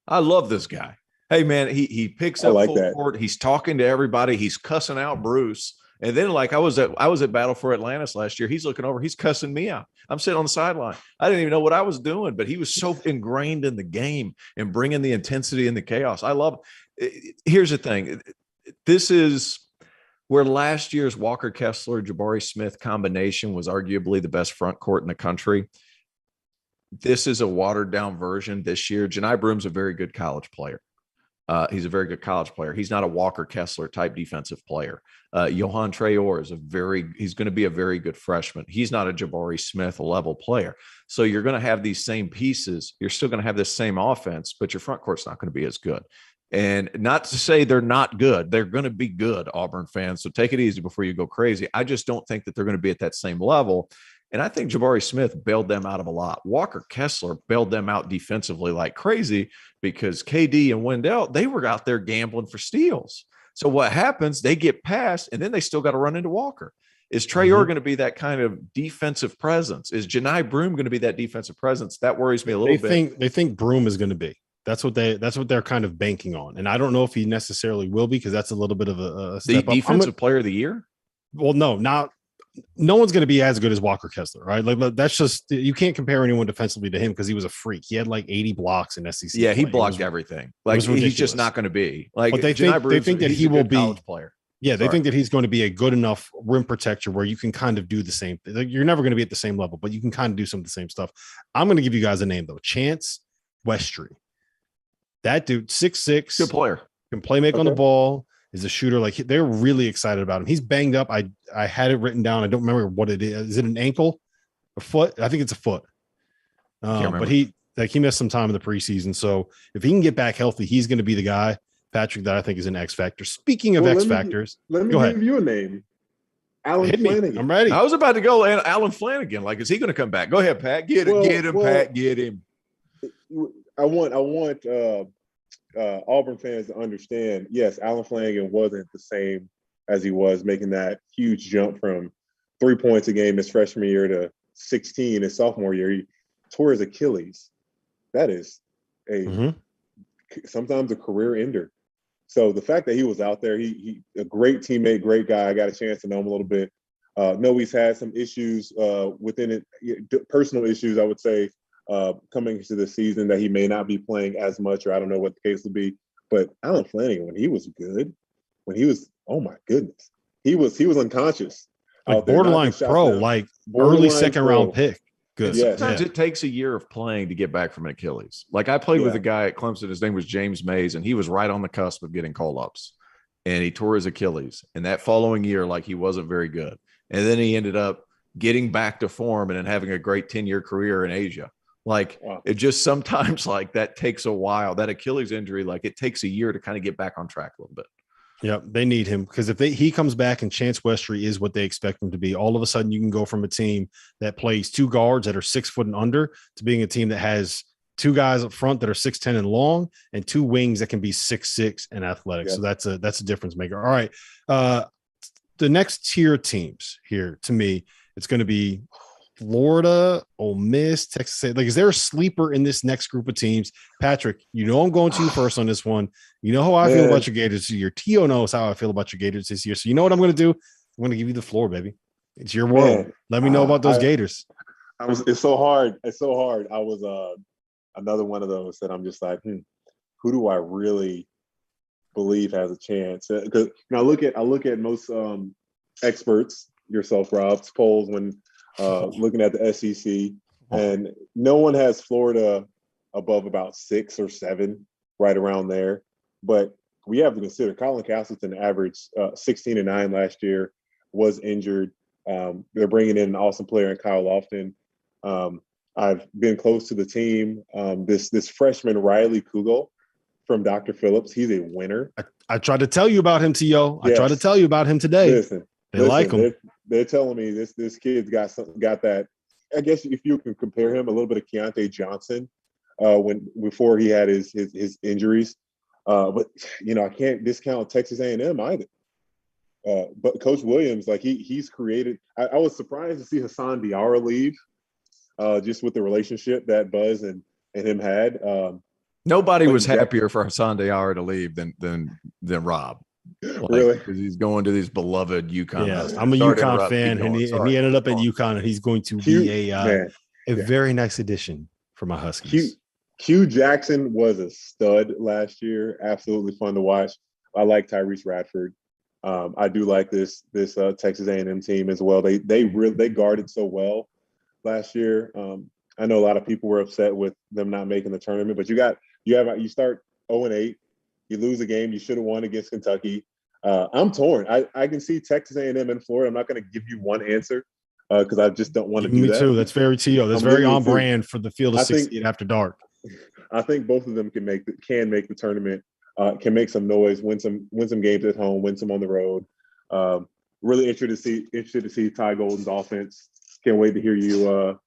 C: I love this guy. Hey, man, he picks up full court. He's talking to everybody. He's cussing out Bruce. And then, like, I was at Battle for Atlantis last year. He's looking over. He's cussing me out. I'm sitting on the sideline. I didn't even know what I was doing, but he was so ingrained in the game and bringing the intensity and the chaos. I love it. Here's the thing. This is where last year's Walker Kessler, Jabari Smith combination was arguably the best front court in the country. This is a watered down version this year. Janai Broom's a very good college player. He's a very good college player. He's not a Walker Kessler type defensive player. Johan Traore is he's going to be a very good freshman. He's not a Jabari Smith level player. So you're going to have these same pieces. You're still going to have this same offense, but your front court's not going to be as good. And not to say they're not good. They're going to be good, Auburn fans. So take it easy before you go crazy. I just don't think that they're going to be at that same level. And I think Jabari Smith bailed them out of a lot. Walker Kessler bailed them out defensively like crazy because KD and Wendell, they were out there gambling for steals. So what happens, they get past, and then they still got to run into Walker. Is Traore going to be that kind of defensive presence? Is Janai Broom going to be that defensive presence? That worries me a little bit.
A: They think Broom is going to be. That's what they're kind of banking on. And I don't know if he necessarily will be, because that's a little bit of a step
C: the defensive player of the year.
A: Well, no one's going to be as good as Walker Kessler, right? Like, that's just, you can't compare anyone defensively to him because he was a freak. He had like 80 blocks in SEC.
C: Yeah, he blocked everything. Like, he's just not going to be like.
A: But they think that he will be
C: player.
A: Yeah, they think that he's going to be a good enough rim protector where you can kind of do the same thing. Like, you're never going to be at the same level, but you can kind of do some of the same stuff. I'm going to give you guys a name though, Chance Westry. That dude, 6'6",
C: good player,
A: can play make on the ball, is a shooter. Like, they're really excited about him. He's banged up. I had it written down. I don't remember what it is. Is it an ankle, a foot? I think it's a foot. But he missed some time in the preseason. So if he can get back healthy, he's going to be the guy, Patrick, that I think is an X factor. Speaking of X factors,
B: let me give you a name. Alan Flanagan.
A: I'm ready.
C: I was about to go. And Alan Flanagan. Like, is he going to come back? Go ahead, Pat. Get him, Pat. Get him.
B: I want Auburn fans to understand, yes, Alan Flanagan wasn't the same as he was making that huge jump from 3 points a game his freshman year to 16 his sophomore year. He tore his Achilles. That is sometimes a career ender. So the fact that he was out there, he a great teammate, great guy. I got a chance to know him a little bit. Know he's had some issues within it, personal issues, I would say, coming into the season that he may not be playing as much, or I don't know what the case would be. But Alan Flanagan, when he was good, oh my goodness, he was unconscious.
A: Like borderline pro, like early second round pick. Good.
C: Sometimes it takes a year of playing to get back from an Achilles. Like, I played with a guy at Clemson. His name was James Mays, and he was right on the cusp of getting call-ups. And he tore his Achilles. And that following year, like, he wasn't very good. And then he ended up getting back to form and then having a great 10-year career in Asia. Like, it just sometimes, like, that takes a while. That Achilles injury, like, it takes a year to kind of get back on track a little bit.
A: Yeah, they need him, because if he comes back and Chance Westry is what they expect him to be, all of a sudden you can go from a team that plays two guards that are 6 foot and under to being a team that has two guys up front that are 6'10" and long, and two wings that can be 6'6" and athletic. Yeah. So that's a difference maker. All right. The next tier teams here, to me, it's going to be Florida, Ole Miss, Texas. Like, is there a sleeper in this next group of teams? Patrick, you know I'm going to you first on this one. You know how I feel about your Gators this year. T.O. knows how I feel about your Gators this year. So you know what I'm going to do? I'm going to give you the floor, baby. It's your world. Let me know about those Gators.
B: It's so hard. It's so hard. I was another one of those that I'm just like, who do I really believe has a chance. Because I look at most experts, yourself, Rob's polls when looking at the SEC, and no one has Florida above about 6 or 7, right around there. But we have to consider Colin Castleton averaged 16-9 last year, was injured. They're bringing in an awesome player in Kyle Lofton. I've been close to the team. This freshman Riley Kugel from Dr. Phillips, he's a winner.
A: I tried to tell you about him, T.O. I tried to tell you about him today.
B: Listen,
A: like him.
B: They're telling me this kid's got that. I guess if you can compare him a little bit of Keontae Johnson before he had his injuries. But I can't discount Texas A&M either. But Coach Williams, like he's created. I was surprised to see Hassan Diarra leave, just with the relationship that Buzz and him had.
C: Nobody was happier for Hassan Diarra to leave than Rob.
B: Really?
C: Because he's going to these beloved UConn.
A: Yeah, I'm a UConn fan, and he ended up at UConn, and he's going to be a very nice addition for my Huskies.
B: Q Jackson was a stud last year. Absolutely fun to watch. I like Tyrese Radford. I do like this Texas A&M team as well. They guarded so well last year. I know a lot of people were upset with them not making the tournament, but you start 0-8, you lose a game you should have won against Kentucky. I'm torn. I can see Texas A&M and Florida. I'm not going to give you one answer because I just don't want to do that.
A: Me too. That's very T.O. That's very on brand for the field of 68 after dark.
B: I think both of them can make the tournament. Can make some noise, win some games at home, win some on the road. Really interested to see Ty Golden's offense. Can't wait to hear you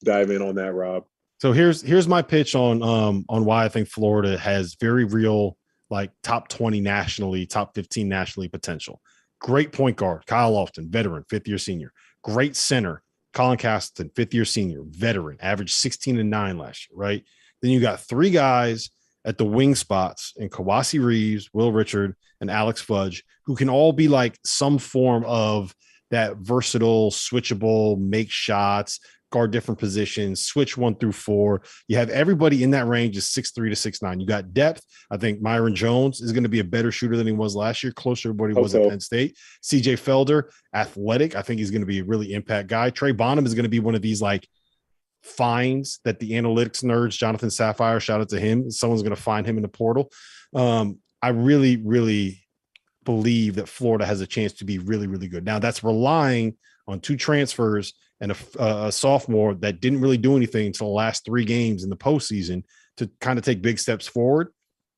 B: dive in on that, Rob.
A: So here's my pitch on why I think Florida has very real, like, top 20 nationally, top 15 nationally potential. Great point guard, Kyle Lofton, veteran, 5th-year senior. Great center, Colin Castleton, 5th-year senior, veteran, averaged 16-9 last year, right? Then you got 3 guys at the wing spots in Kawasi Reeves, Will Richard, and Alex Fudge, who can all be like some form of that versatile, switchable, make shots, guard different positions, switch 1 through 4. You have everybody in that range is 6'3" to 6'9". You got depth. I think Myron Jones is going to be a better shooter than he was last year, closer to what he was at Penn State. CJ Felder, athletic. I think he's going to be a really impact guy. Trey Bonham is going to be one of these like finds that the analytics nerds, Jonathan Sapphire, shout out to him. Someone's going to find him in the portal. I really, really believe that Florida has a chance to be really, really good. Now that's relying on 2 transfers and a sophomore that didn't really do anything until the last 3 games in the postseason to kind of take big steps forward.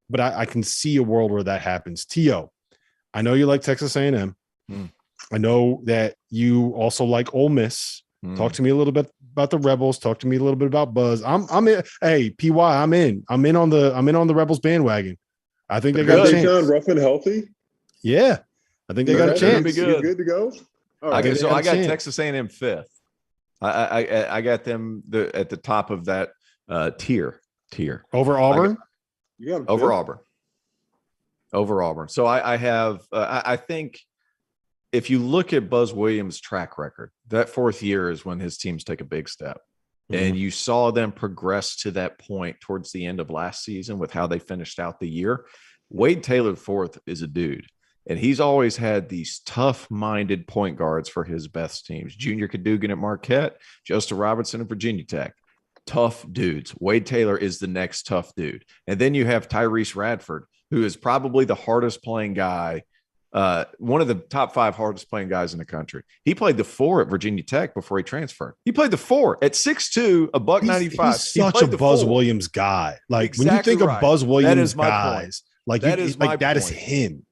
A: But I can see a world where that happens. T.O., I know you like Texas A&M. I know that you also like Ole Miss. Talk to me a little bit about the Rebels. Talk to me a little bit about Buzz. I'm in. Hey, PY, I'm in. I'm in on the Rebels bandwagon. I think they got a chance.
B: Sound rough and healthy.
A: Yeah, I think they got a chance.
C: Be good.
B: You good to go? All right.
C: I got Texas A&M 5th. I got them at the top of that tier
A: over Auburn.
C: Over Auburn. So I have. I think if you look at Buzz Williams' track record, that 4th year is when his teams take a big step. And you saw them progress to that point towards the end of last season with how they finished out the year. Wade Taylor IV is a dude, and he's always had these tough-minded point guards for his best teams. Junior Cadogan at Marquette, Justin Robertson at Virginia Tech. Tough dudes. Wade Taylor is the next tough dude. And then you have Tyrese Radford, who is probably the hardest playing guy, one of the top 5 hardest playing guys in the country. He played the 4 at Virginia Tech before he transferred. He played the 4 at 6'2", $195.
A: He's such a Buzz Williams guy. Like exactly when you think of Buzz Williams guys, like that is him.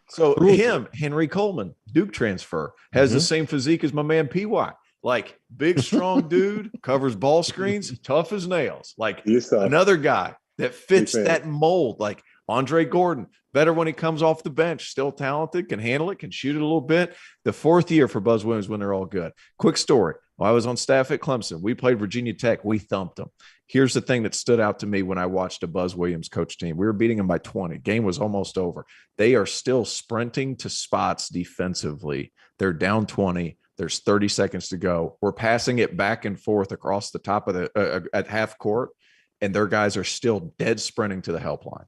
C: So him, Henry Coleman, Duke transfer, has the same physique as my man PY. Like big, strong dude, covers ball screens, tough as nails. Like another guy that fits that mold. Like Andre Gordon, better when he comes off the bench, still talented, can handle it, can shoot it a little bit. The 4th year for Buzz Williams when they're all good. Quick story. While I was on staff at Clemson, we played Virginia Tech. We thumped them. Here's the thing that stood out to me when I watched a Buzz Williams coach team. We were beating them by 20. Game was almost over. They are still sprinting to spots defensively. They're down 20. There's 30 seconds to go. We're passing it back and forth across the top of the at half court, and their guys are still dead sprinting to the help line.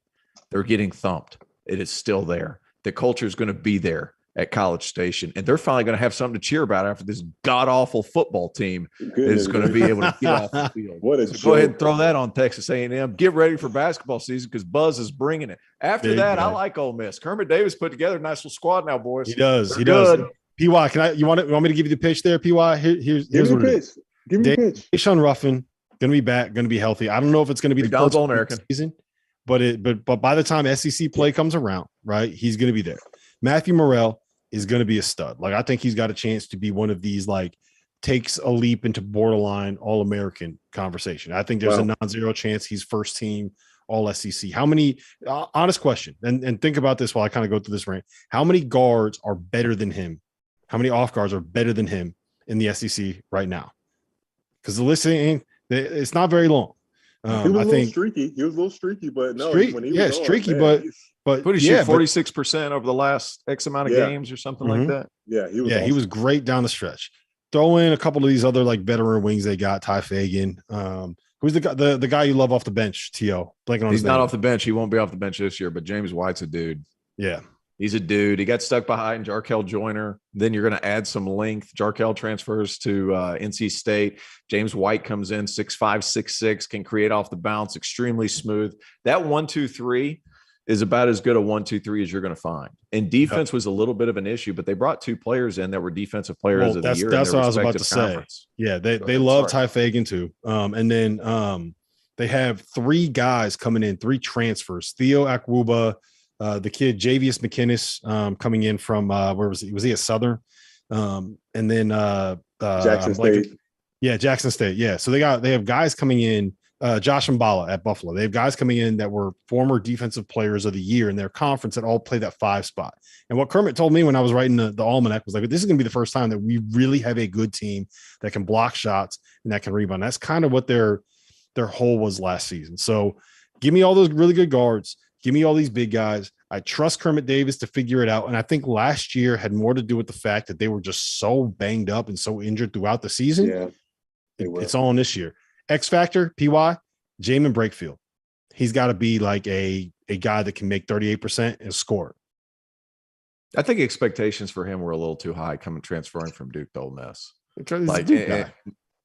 C: They're getting thumped. it is still there. The culture is going to be there at College Station, and they're finally going to have something to cheer about after this god-awful football team is going to be able to get off the field.
B: What a
C: so
B: joke.
C: Go ahead and throw that on Texas A&M. Get ready for basketball season because Buzz is bringing it. After that, I like Ole Miss. Kermit Davis put together a nice little squad now, boys.
A: He does.
C: They're
A: he
C: good.
A: does. PY, you want me to give you the pitch there, PY? Here's what it is.
B: Give me the pitch.
A: Deshaun Ruffin going to be back, going to be healthy. I don't know if it's going to be the first
C: All-American
A: season, but by the time SEC play comes around, right, he's going to be there. Matthew Morrell is going to be a stud. Like, I think he's got a chance to be one of these, like, takes a leap into borderline All-American conversation. I think there's a non-zero chance he's first team All-SEC. How many, honest question, and think about this while I kind of go through this rant. How many guards are better than him? How many off guards are better than him in the SEC right now? Because the list it's not very long.
B: He was a little streaky. He was a little streaky, but no,
A: when he was streaky, but
C: what did he shoot 46% over the last X amount of games or something like that?
B: Yeah, he was.
A: Yeah, awesome. He was great down the stretch. Throw in a couple of these other like veteran wings they got. Ty Fagan, who's the guy you love off the bench? To blanking on.
C: He's not off the bench. He won't be off the bench this year. But James White's a dude.
A: Yeah.
C: He's a dude. He got stuck behind Jarkel Joyner. Then you're going to add some length. Jarkel transfers to NC State. James White comes in 6'5", 6'6", can create off the bounce, extremely smooth. That 1-2-3 is about as good a 1-2-3 as you're going to find. And defense was a little bit of an issue, but they brought 2 players in that were defensive players of the year.
A: That's what I was about to say. Yeah, they love Ty Fagan too. And then they have 3 guys coming in, 3 transfers. Theo Akwuba, the kid Javius McInnes coming in from where was he? Was he at Southern? And then
B: Jackson State.
A: Jackson State. Yeah. So they have guys coming in. Josh Mbala at Buffalo. They have guys coming in that were former defensive players of the year in their conference that all play that 5 spot. And what Kermit told me when I was writing the almanac was like, this is going to be the first time that we really have a good team that can block shots and that can rebound. That's kind of what their hole was last season. So give me all those really good guards. Give me all these big guys. I trust Kermit Davis to figure it out. And I think last year had more to do with the fact that they were just so banged up and so injured throughout the season.
B: Yeah,
A: it's all in this year. X factor, PY, Jamin Brakefield. He's got to be like a guy that can make 38% and score.
C: I think expectations for him were a little too high transferring from Duke to Ole Miss.
A: He's a Duke guy.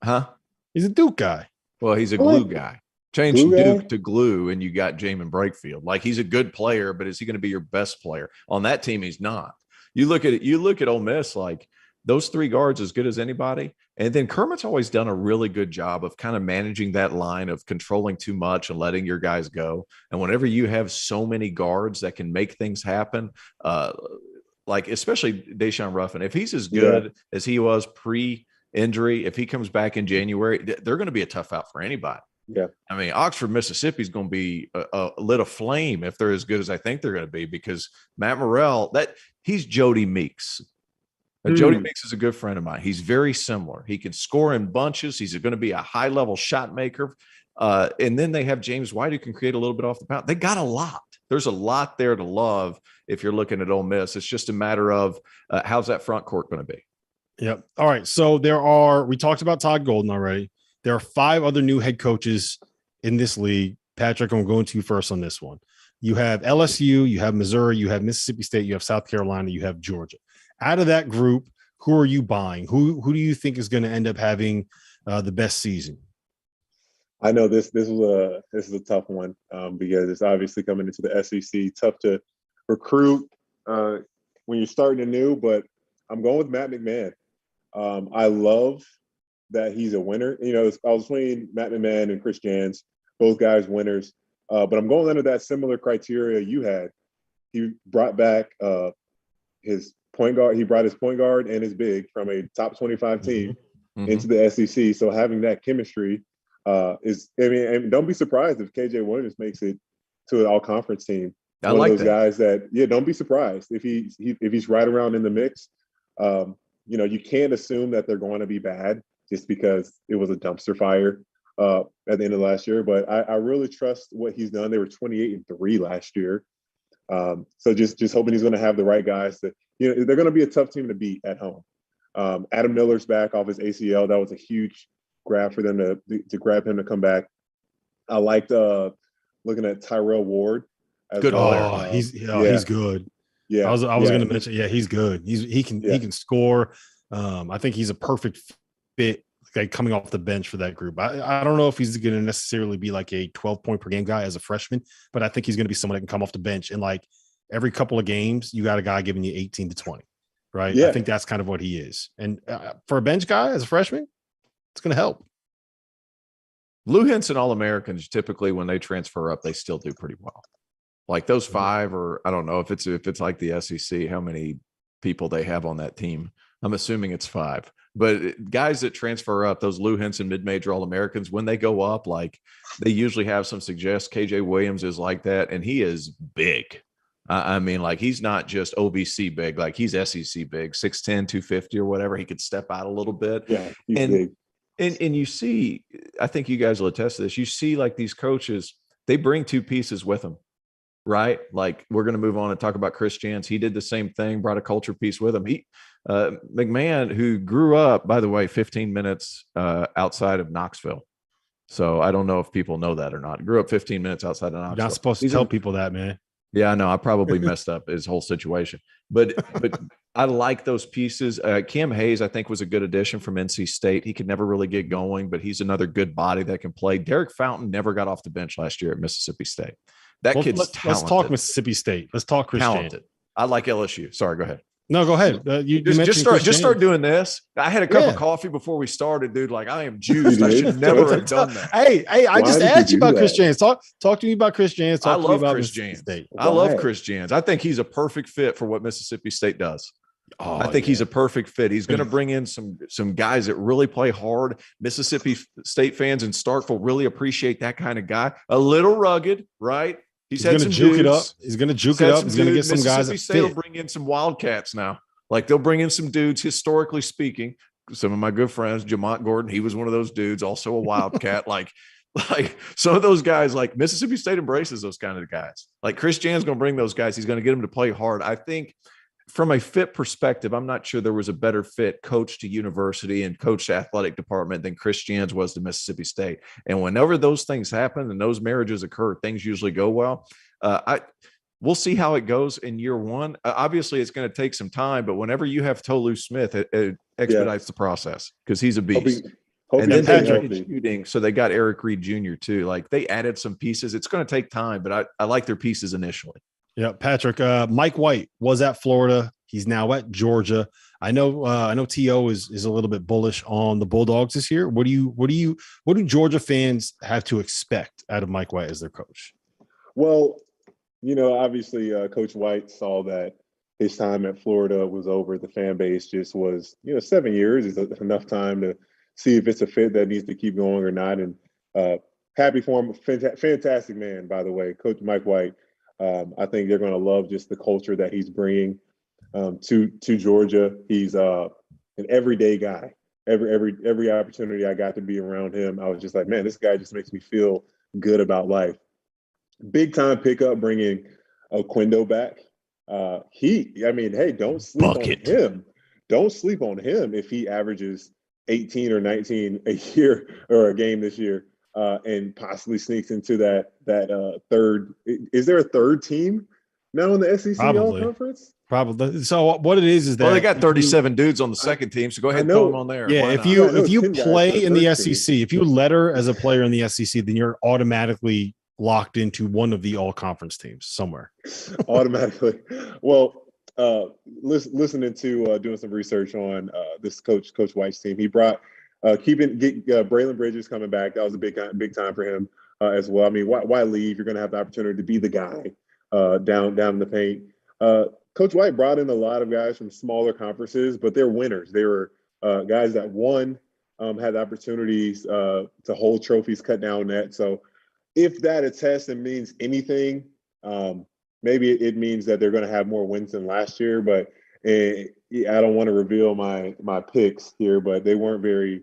C: Huh?
A: He's a Duke guy.
C: Well, he's a glue guy. Change Duke to glue, and you got Jamin Brakefield. Like, he's a good player, but is he going to be your best player? On that team, he's not. You look at Ole Miss, like, those 3 guards as good as anybody. And then Kermit's always done a really good job of kind of managing that line of controlling too much and letting your guys go. And whenever you have so many guards that can make things happen, like especially Deshaun Ruffin, if he's as good as he was pre-injury, if he comes back in January, they're going to be a tough out for anybody.
B: Yeah.
C: I mean, Oxford, Mississippi is going to be a lit aflame if they're as good as I think they're going to be, because Matt Morrell, he's Jody Meeks. Jody Meeks is a good friend of mine. He's very similar. He can score in bunches. He's going to be a high-level shot maker. And then they have James White, who can create a little bit off the pound. They got a lot. There's a lot there to love if you're looking at Ole Miss. It's just a matter of how's that front court going to be.
A: Yep. All right. So we talked about Todd Golden already. There are 5 other new head coaches in this league. Patrick, I'm going to you first on this one. You have LSU, you have Missouri, you have Mississippi State, you have South Carolina, you have Georgia. Out of that group, who are you buying? Who do you think is going to end up having the best season?
B: I know this is a tough one because it's obviously coming into the SEC. Tough to recruit when you're starting anew, but I'm going with Matt McMahon. I love that he's a winner. You know, I was between Matt McMahon and Chris Jans, both guys winners. But I'm going under that similar criteria you had. He brought back his point guard. He brought his point guard and his big from a top 25 team into the SEC. So having that chemistry and don't be surprised if KJ Williams makes it to an all-conference team.
C: I like
B: those guys that, don't be surprised if he's right around in the mix. You can't assume that they're going to be bad just because it was a dumpster fire at the end of last year. But I really trust what he's done. They were 28-3 last year. So just hoping he's going to have the right guys that, they're going to be a tough team to beat at home. Adam Miller's back off his ACL. That was a huge grab for them to grab him to come back. I liked looking at Tyrell Ward
C: Good player.
A: Oh, he's good.
B: Yeah,
A: I was going to mention. Yeah, he's good. He can score. I think he's a perfect fit, like coming off the bench for that group. I don't know if he's going to necessarily be like a 12-point per game guy as a freshman, but I think he's going to be someone that can come off the bench and like every couple of games, you got a guy giving you 18 to 20, right?
B: Yeah.
A: I think that's kind of what he is. And for a bench guy as a freshman, it's going to help.
C: Lou Henson All-Americans, typically when they transfer up, they still do pretty well. Like those 5, or I don't know if it's like the SEC, how many people they have on that team. I'm assuming it's 5. But guys that transfer up, those Lou Henson mid-major All-Americans, when they go up, like they usually have some suggest. KJ Williams is like that, and he is big. I mean, like he's not just OVC big, like he's SEC big, 6'10", 250 or whatever. He could step out a little bit.
B: Yeah, he's big.
C: And you see, I think you guys will attest to this. You see, like these coaches, they bring 2 pieces with them, right? Like we're going to move on and talk about Chris Jans. He did the same thing, brought a culture piece with him. McMahon, who grew up, by the way, 15 minutes outside of Knoxville. So I don't know if people know that or not. Grew up 15 minutes outside of Knoxville.
A: You're not supposed to tell people that, man.
C: Yeah, I know. I probably messed up his whole situation, but I like those pieces. Cam Hayes, I think, was a good addition from NC State. He could never really get going, but he's another good body that can play. Derek Fountain never got off the bench last year at Mississippi State. Kid's talented.
A: Let's talk Mississippi State. Let's talk Chris Jans.
C: I like LSU. Sorry, go ahead.
A: No, go ahead. You
C: just start doing this. I had a cup of coffee before we started, dude. Like I am juiced. I should never have done that.
A: Hey, I just asked you about Chris Jans. Talk to me about Chris Jans.
C: I love Chris Jans. I love Chris Jans. I think he's a perfect fit for what Mississippi State does. I think he's a perfect fit. He's going to bring in some guys that really play hard. Mississippi State fans in Starkville really appreciate that kind of guy. A little rugged, right? He's
A: going to juke it up. He's going to juke it up. He's going to get some guys.
C: Mississippi State will bring in some Wildcats now. Like they'll bring in some dudes, historically speaking. Some of my good friends, Jamont Gordon, he was one of those dudes, also a Wildcat. like some of those guys, like Mississippi State embraces those kind of guys. Like Chris Jan's going to bring those guys. He's going to get them to play hard. I think from a fit perspective, I'm not sure there was a better fit coach to university and coach to athletic department than Chris Jans was to Mississippi State. And whenever those things happen and those marriages occur, things usually go well. We'll see how it goes in year one. Obviously, it's going to take some time, but whenever you have Tolu Smith, it expedites the process because he's a beast. And then Patric shooting, so they got Eric Reed Jr. too. Like they added some pieces. It's going to take time, but I like their pieces initially. Yeah,
A: Patrick. Mike White was at Florida. He's now at Georgia. I know T.O. is a little bit bullish on the Bulldogs this year. What do Georgia fans have to expect out of Mike White as their coach?
B: Well, obviously, Coach White saw that his time at Florida was over. The fan base just was, 7 years is enough time to see if it's a fit that needs to keep going or not. And happy for him. Fantastic man, by the way, Coach Mike White. I think they're going to love just the culture that he's bringing to Georgia. He's an everyday guy. Every opportunity I got to be around him, I was just like, man, this guy just makes me feel good about life. Big time pickup bringing Quindo back. Don't sleep on him. Don't sleep on him if he averages 18 or 19 a year or a game this year and possibly sneaks into that third. Is there a third team now in the SEC All-Conference?
A: Probably. So what it is that
C: they got 37 dudes on the second team, so go ahead and throw them on there.
A: Yeah, if you play in the SEC, if you letter as a player in the SEC, then you're automatically locked into one of the all-conference teams somewhere.
B: Automatically. Well, listening to doing some research on this Coach White's team, he brought Braylon Bridges coming back. That was a big time for him as well. I mean, why leave? You're going to have the opportunity to be the guy down in the paint. Coach White brought in a lot of guys from smaller conferences, but they're winners. They were guys that won, had opportunities to hold trophies, cut down net. So if that attests and means anything, maybe it means that they're going to have more wins than last year. But I don't want to reveal my picks here, but they weren't very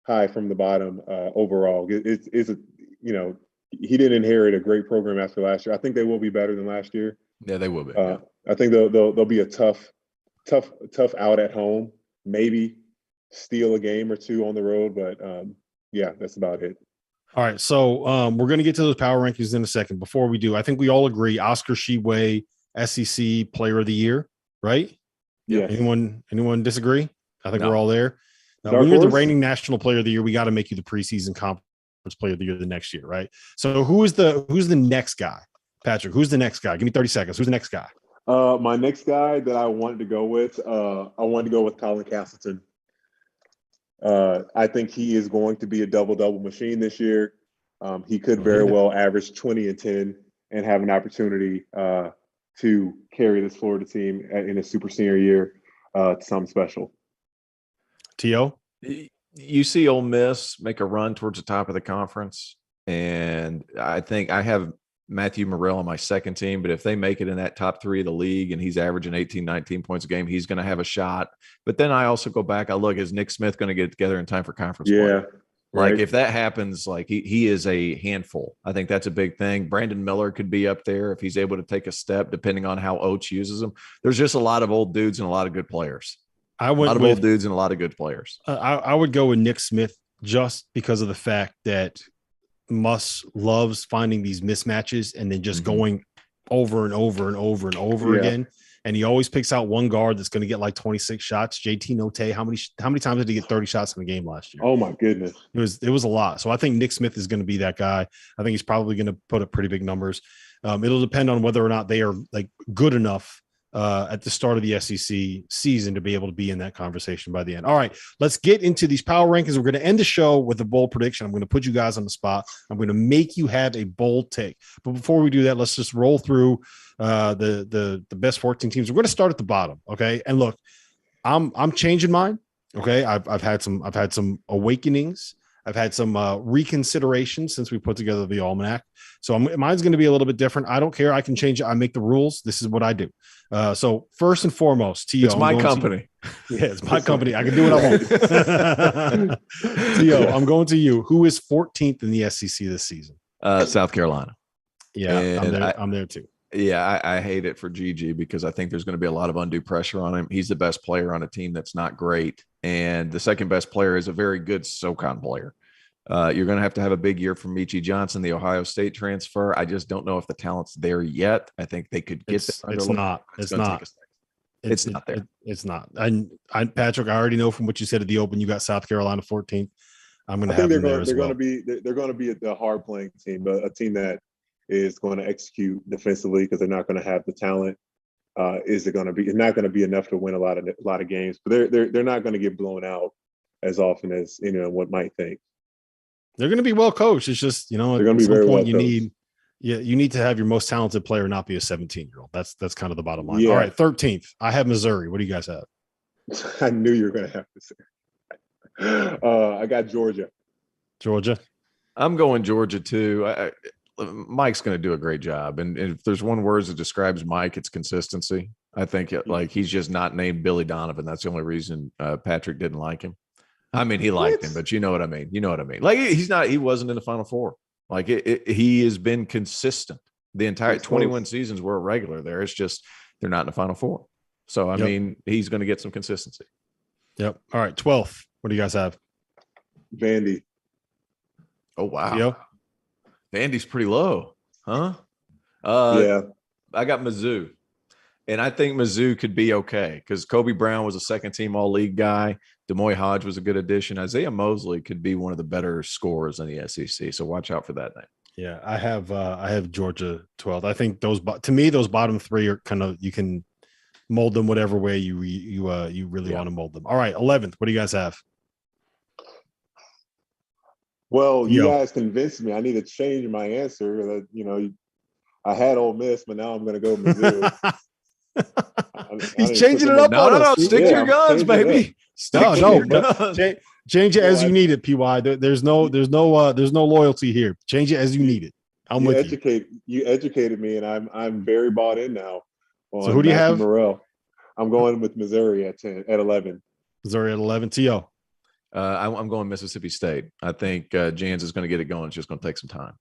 B: high from the bottom overall. He didn't inherit a great program after last year. I think they will be better than last year.
C: Yeah, they will be.
B: I think they'll be a tough out at home. Maybe steal a game or two on the road, but that's about it.
A: All right, so we're going to get to those power rankings in a second. Before we do, I think we all agree Oscar Tshiebwe, SEC Player of the Year, right?
B: Yes.
A: Anyone disagree? I think
C: No.
A: we're all there.
B: Dark
A: When you're the
B: horse?
A: reigning national player of the year, we got to make you the preseason conference player of the year the next year, right? So who's the next guy? Patrick, who's the next guy? Give me 30 seconds. Who's the next guy?
B: My next guy that I wanted to go with, Colin Castleton. I think he is going to be a double-double machine this year. He could very well average 20 and 10 and have an opportunity to carry this Florida team in a super senior year to something special.
A: T.O.?
C: You see Ole Miss make a run towards the top of the conference, and I think I have Matthew Morrell on my second team, but if they make it in that top 3 of the league and he's averaging 18, 19 points a game, he's going to have a shot. But then I also go back, I look, is Nick Smith going to get it together in time for conference play?
B: Yeah.
C: Like
B: right.
C: if that happens, like he is a handful. I think that's a big thing. Brandon Miller could be up there if he's able to take a step, depending on how Oates uses him. There's just a lot of old dudes and a lot of good players. Old dudes and a lot of good players.
A: I would go with Nick Smith just because of the fact that Muss loves finding these mismatches and then just going over and over and over and over again. And he always picks out one guard that's going to get like 26 shots. JT Notte, how many times did he get 30 shots in a game last year?
B: Oh my goodness.
A: It was a lot. So I think Nick Smith is going to be that guy. I think he's probably going to put up pretty big numbers. It'll depend on whether or not they are like good enough at the start of the SEC season to be able to be in that conversation by the end. All right, let's get into these power rankings. We're going to end the show with a bold prediction. I'm going to put you guys on the spot. I'm going to make you have a bold take. But before we do that, let's just roll through the best 14 teams. We're going to start at the bottom. Okay. And look, I'm changing mine. Okay. I've had some awakenings. I've had some reconsideration since we put together the almanac. So mine's going to be a little bit different. I don't care. I can change it. I make the rules. This is what I do. So first and foremost, T.O.
C: It's my company.
A: It's my company. I can do what I want. T.O., I'm going to you. Who is 14th in the SEC this season?
C: South Carolina.
A: Yeah, I'm there too.
C: Yeah, I hate it for Gigi because I think there's going to be a lot of undue pressure on him. He's the best player on a team that's not great. And the second best player is a very good SoCon player. You're going to have a big year from Michi Johnson, the Ohio State transfer. I just don't know if the talent's there yet. I think they could get there.
A: It's not. It's not there. It's not. And Patrick, I already know from what you said at the Open, you got South Carolina 14th. I'm going to have them there as well.
B: They're going to be a hard playing team, but a team that is going to execute defensively because they're not going to have the talent. It's not going to be enough to win a lot of games, but they're not going to get blown out as often as one might think.
A: They're going to be well coached. It's just they're going to be very well coached. You need to have your most talented player not be a 17-year-old. That's kind of the bottom line. Yeah. All right, 13th. I have Missouri. What do you guys have?
B: I knew you were going to have to say. I got Georgia.
A: Georgia.
C: I'm going Georgia too. Mike's going to do a great job. And if there's one word that describes Mike, it's consistency. I think he's just not named Billy Donovan. That's the only reason Patrick didn't like him. I mean, he liked him, but you know what I mean. Like he wasn't in the Final Four. Like he has been consistent the entire 21 seasons. We're a regular there. It's just they're not in the Final Four. So, I mean, he's going to get some consistency.
A: Yep. All right. 12th. What do you guys have?
B: Vandy.
C: Oh, wow. Vandy's pretty low, huh?
B: Yeah.
C: I got Mizzou. And I think Mizzou could be okay because Kobe Brown was a second-team all-league guy. Demoy Hodge was a good addition. Isaiah Mosley could be one of the better scorers in the SEC. So watch out for that name.
A: Yeah, I have Georgia 12th. I think those bottom three are kind of, you can mold them whatever way you really want to mold them. All right, 11th. What do you guys have?
B: Well, you guys convinced me. I need to change my answer. I had Ole Miss, but now I'm going to go Mizzou.
A: He's changing it up.
C: No, stick to your guns, baby.
A: Change it as you need it, PY. There's no loyalty here. Change it as you need it.
B: You educated me, and I'm very bought in now.
A: So who do you have?
B: Morrell. I'm going with Missouri at 11.
A: Missouri at 11. T.O.
C: I'm going Mississippi State. I think Jans is going to get it going. It's just going to take some time.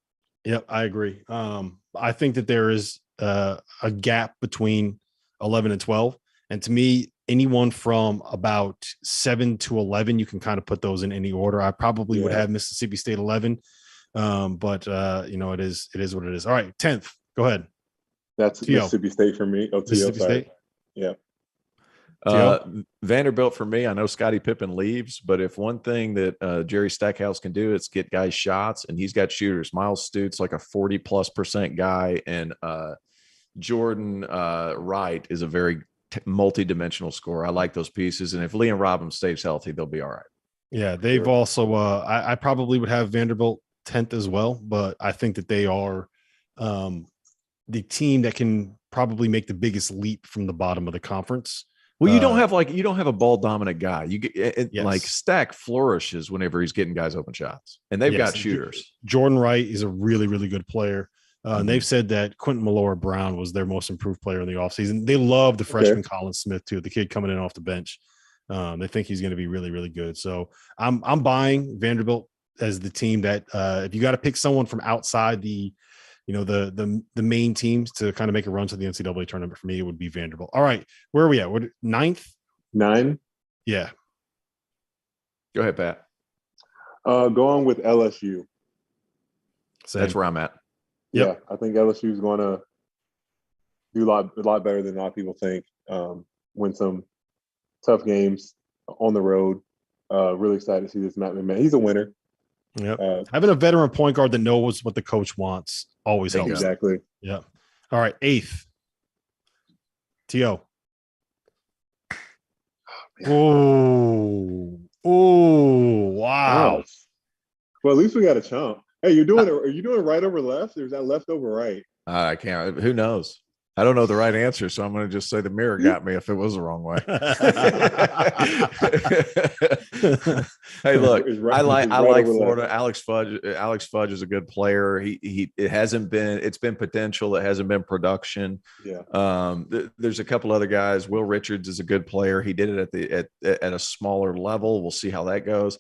A: Yep, I agree. I think that there is a gap between 11 and 12. And to me, anyone from about 7 to 11, you can kind of put those in any order. I probably would have Mississippi State 11. But it is what it is. All right, 10th. Go ahead.
B: That's Mississippi State for me. Oh,
A: Mississippi State.
B: Yeah.
C: Vanderbilt for me. I know Scottie Pippen leaves, but if one thing that Jerry Stackhouse can do, it's get guys shots, and he's got shooters. Miles Stute's like a 40+% guy, and Jordan Wright is a very multi-dimensional scorer. I like those pieces, and if Liam Robbins stays healthy, they'll be all right.
A: Yeah, they've also. I probably would have Vanderbilt 10th as well, but I think that they are the team that can probably make the biggest leap from the bottom of the conference.
C: Well, you don't have a ball dominant guy. You get
A: Yes.
C: like Stack flourishes whenever he's getting guys open shots, and they've got shooters.
A: Jordan Wright is a really, really good player. And they've said that Quentin Malora-Brown was their most improved player in the offseason. They love the freshman Colin Smith too, the kid coming in off the bench. They think he's going to be really, really good. So I'm buying Vanderbilt as the team that if you got to pick someone from outside the main teams to kind of make a run to the NCAA tournament, for me, it would be Vanderbilt. All right, where are we at? What, 9th?
B: 9?
A: Yeah.
C: Go ahead, Pat.
B: Going with LSU.
A: Same.
C: That's where I'm at.
B: Yep. Yeah, I think LSU is going to do a lot better than a lot of people think. Win some tough games on the road. Really excited to see this Matt McMahon. He's a winner.
A: Yeah, having a veteran point guard that knows what the coach wants always helps.
B: Exactly.
A: Yeah. All right, 8th. T.O. Oh, wow.
B: Well, at least we got a chomp. Hey, are you doing right over left, or is that left over right?
C: I can't. Who knows? I don't know the right answer, so I'm going to just say the mirror got me if it was the wrong way. Hey, look, I like Florida. Alex Fudge is a good player. It's been potential. It hasn't been production.
B: Yeah.
C: There's a couple other guys. Will Richards is a good player. He did it at a smaller level. We'll see how that goes.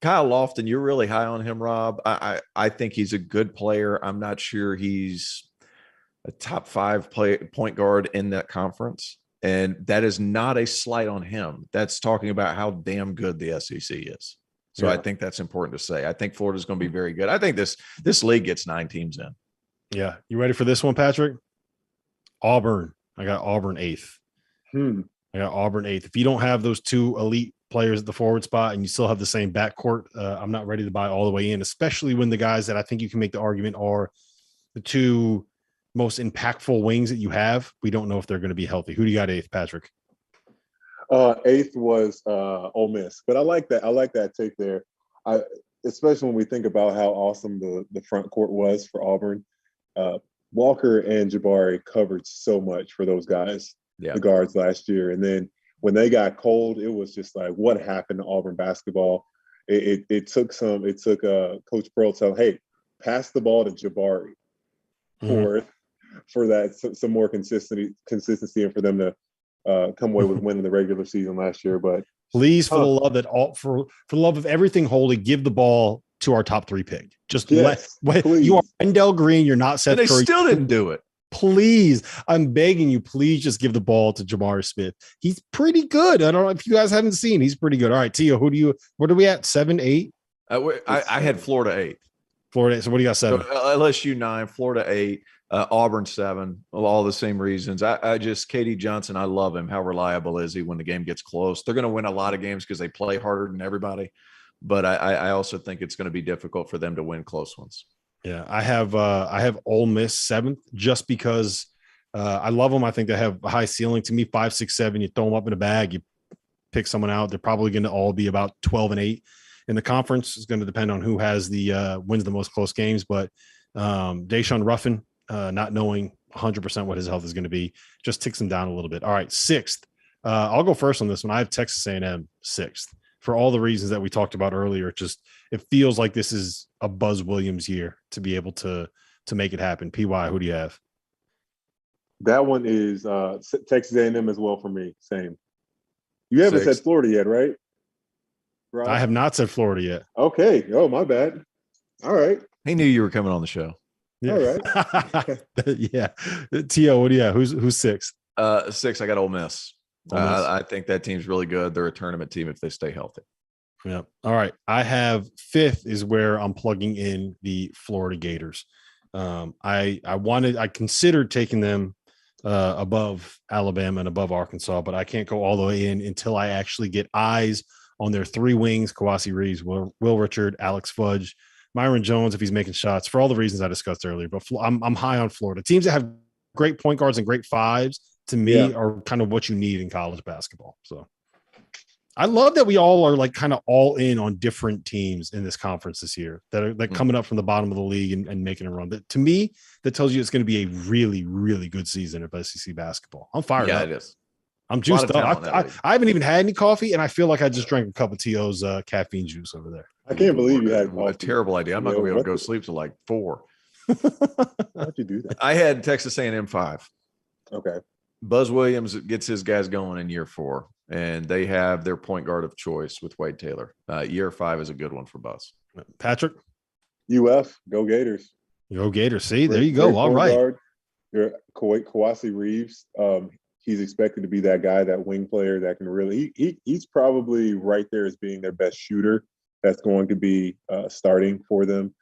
C: Kyle Lofton, you're really high on him, Rob. I think he's a good player. I'm not sure he's a top 5 point guard in that conference. And that is not a slight on him. That's talking about how damn good the SEC is. So I think that's important to say. I think Florida's going to be very good. I think this league gets 9 teams in.
A: Yeah. You ready for this one, Patrick? Auburn. I got Auburn 8th. I got Auburn 8th. If you don't have those 2 elite players at the forward spot and you still have the same backcourt, I'm not ready to buy all the way in, especially when the guys that I think you can make the argument are the 2 most impactful wings that you have. We don't know if they're going to be healthy. Who do you got 8th, Patrick?
B: 8th was Ole Miss, but I like that take there. Especially when we think about how awesome the front court was for Auburn. Walker and Jabari covered so much for those guys, the guards last year. And then when they got cold, it was just like, what happened to Auburn basketball? It took Coach Pearl telling, hey, pass the ball to Jabari for that some more consistency and for them to come away with winning the regular season last year. But
A: please, for the love for the love of everything holy, give the ball to our top 3 pick. Just you are Wendell Green. You're not Seth
C: Curry. They still didn't do it.
A: Please, I'm begging you, please just give the ball to Jabari Smith. He's pretty good. I don't know if you guys haven't seen. He's pretty good. All right, Tio, what are we at? 7, 8?
C: I had Florida 8.
A: Florida 8. So what do you got? 7?
C: So, LSU 9, Florida 8, Auburn 7. All the same reasons. I just Katie Johnson. I love him. How reliable is he when the game gets close? They're going to win a lot of games because they play harder than everybody. But I also think it's going to be difficult for them to win close ones.
A: Yeah, I have Ole Miss 7th just because I love them. I think they have a high ceiling. To me, 5, 6, 7. You throw them up in a bag, you pick someone out. They're probably going to all be about 12 and 8 in the conference. It's going to depend on who has wins the most close games. But Deshaun Ruffin, not knowing 100% what his health is going to be, just ticks him down a little bit. All right, 6th. I'll go first on this one. I have Texas A&M 6th. For all the reasons that we talked about earlier. It feels like this is a Buzz Williams year to be able to make it happen. PY, who do you have?
B: That one is Texas A&M as well for me. Same. You haven't said Florida yet, right?
A: Rob? I have not said Florida yet.
B: Okay. Oh, my bad. All right.
C: He knew you were coming on the show.
A: Yeah.
B: All right.
A: Yeah. Tio, what do you have? Who's 6th?
C: 6, I got Ole Miss. I think that team's really good. They're a tournament team if they stay healthy.
A: Yep. All right. I have 5th is where I'm plugging in the Florida Gators. I considered taking them above Alabama and above Arkansas, but I can't go all the way in until I actually get eyes on their 3 wings: Kawasi Reeves, Will Richard, Alex Fudge, Myron Jones, if he's making shots, for all the reasons I discussed earlier. But I'm high on Florida. Teams that have great point guards and great fives, to me, are kind of what you need in college basketball. So I love that we all are like kind of all in on different teams in this conference this year that are coming up from the bottom of the league and making a run. But to me, that tells you it's going to be a really, really good season of SEC basketball. I'm fired up.
C: Yeah, it is.
A: I'm juiced up. I haven't even had any coffee, and I feel like I just drank a cup of T.O.'s caffeine juice over there.
B: I can't believe you had
C: a terrible idea. I'm not going to be able to go to sleep till like 4.
B: How'd you do that?
C: I had Texas A&M 5.
B: Okay.
C: Buzz Williams gets his guys going in year 4, and they have their point guard of choice with Wade Taylor. Year 5 is a good one for Buzz.
A: Patrick?
B: UF, go Gators.
A: Go Gators. See, there you go. All right.
B: Kawasi Reeves. He's expected to be that guy, that wing player that can really he's probably right there as being their best shooter that's going to be starting for them.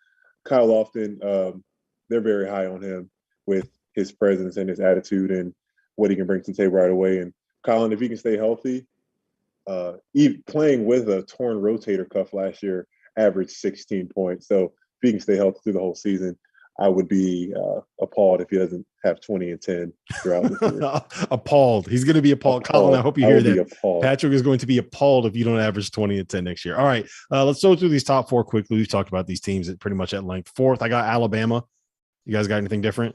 B: Kyle Lofton, they're very high on him with his presence and his attitude and what he can bring to the table right away. And Colin, if he can stay healthy, even playing with a torn rotator cuff last year, averaged 16 points. So if he can stay healthy through the whole season, I would be appalled if he doesn't have 20 and 10 throughout the year.
A: Appalled. He's going to be appalled. Colin, I hope you hear that.
B: Appalled.
A: Patrick is going to be appalled if you don't average 20 and 10 next year. All right. Let's go through these top 4 quickly. We've talked about these teams pretty much at length. 4th, I got Alabama. You guys got anything different?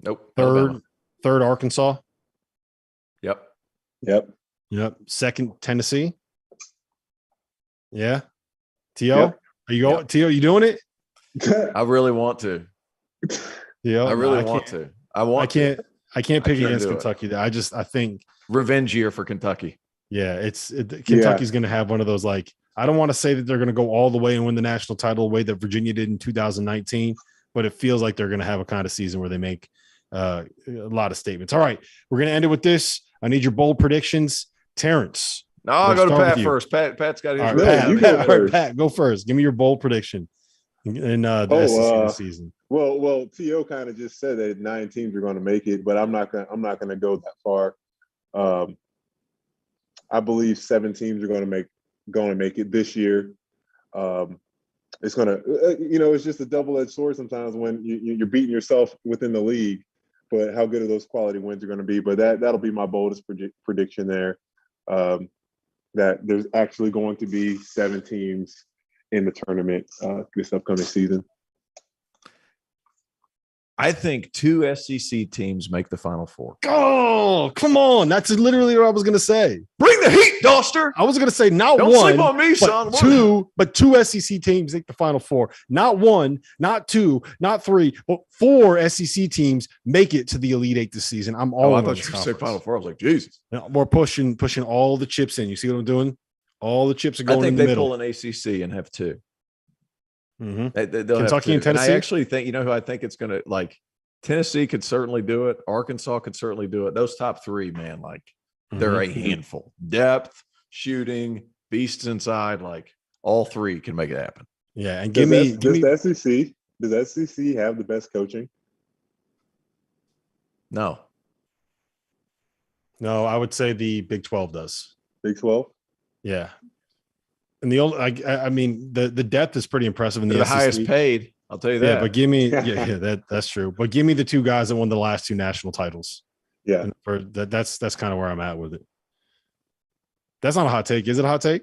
C: Nope.
A: 3rd, Arkansas.
C: Yep.
A: 2nd, Tennessee. Yeah. T.O.,
B: Yep.
A: Are you going? Yep. T.O., you doing it?
C: I really want to.
A: Yeah,
C: I really want to. I
A: can't pick against Kentucky. I think
C: revenge year for Kentucky.
A: Yeah, Kentucky's going to have one of those, like, I don't want to say that they're going to go all the way and win the national title the way that Virginia did in 2019, but it feels like they're going to have a kind of season where they make a lot of statements. All right, we're going to end it with this. I need your bold predictions, Terrence.
C: No, I'll go to Pat first. Pat's got his.
A: All right, Pat, go first. Give me your bold prediction in the SEC this season.
B: Well, T.O. kind of just said that 9 teams are going to make it, but I'm not going to go that far. I believe 7 teams are going to make it this year. It's going to, it's just a double-edged sword sometimes when you're beating yourself within the league. But how good are those quality wins are going to be? But that'll be my boldest prediction there. That there's actually going to be 7 teams in the tournament this upcoming season.
C: I think 2 SEC teams make the Final Four.
A: Oh, come on. That's literally what I was going to say.
C: Bring the heat, Dauster.
A: I was going to say not
C: Don't
A: one.
C: sleep on me, son.
A: But 2 SEC teams make the Final Four. Not 1, not 2, not 3, but 4 SEC teams make it to the Elite 8 this season. I'm all
C: I thought you were saying Final Four. I was like, Jesus.
A: We're pushing all the chips in. You see what I'm doing? All the chips are going in the middle.
C: I think they pull an ACC and have 2.
A: Mm-hmm.
C: Kentucky and Tennessee. And I actually think, who I think it's going to, like, Tennessee could certainly do it. Arkansas could certainly do it. Those top 3, man, like, they're a handful. Depth, shooting, beasts inside, like, all 3 can make it happen.
A: Yeah, and
B: does the SEC have the best coaching?
C: No,
A: I would say the Big 12 does.
B: Big 12?
A: Yeah. And the depth is pretty impressive in the SEC.
C: Highest paid. I'll tell you that.
A: Yeah, but give me that's true. But give me the 2 guys that won the last 2 national titles.
B: Yeah.
A: That's kind of where I'm at with it. That's not a hot take. Is it a hot take?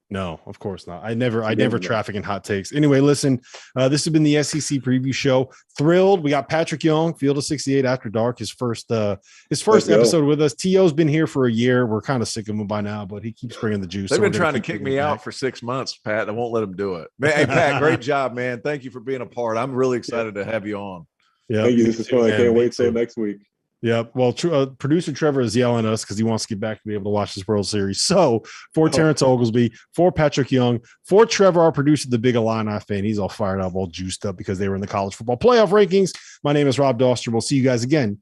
A: No, of course not. I never traffic in hot takes. Anyway, listen, this has been the SEC preview show. Thrilled. We got Patrick Young, Field of 68 After Dark, his first episode with us. T.O.'s been here for a year. We're kind of sick of him by now, but he keeps bringing the juice.
C: They've been trying to kick me out for 6 months, Pat. I won't let him do it. Man, hey, Pat, great job, man. Thank you for being a part. I'm really excited to have you on.
B: Yeah, thank you. This is fun. I can't wait till next week.
A: Yeah, well, producer Trevor is yelling at us because he wants to get back to be able to watch this World Series. So, for Terrence Oglesby, for Patrick Young, for Trevor, our producer, the big Illini fan, he's all fired up, all juiced up because they were in the college football playoff rankings. My name is Rob Dauster. We'll see you guys again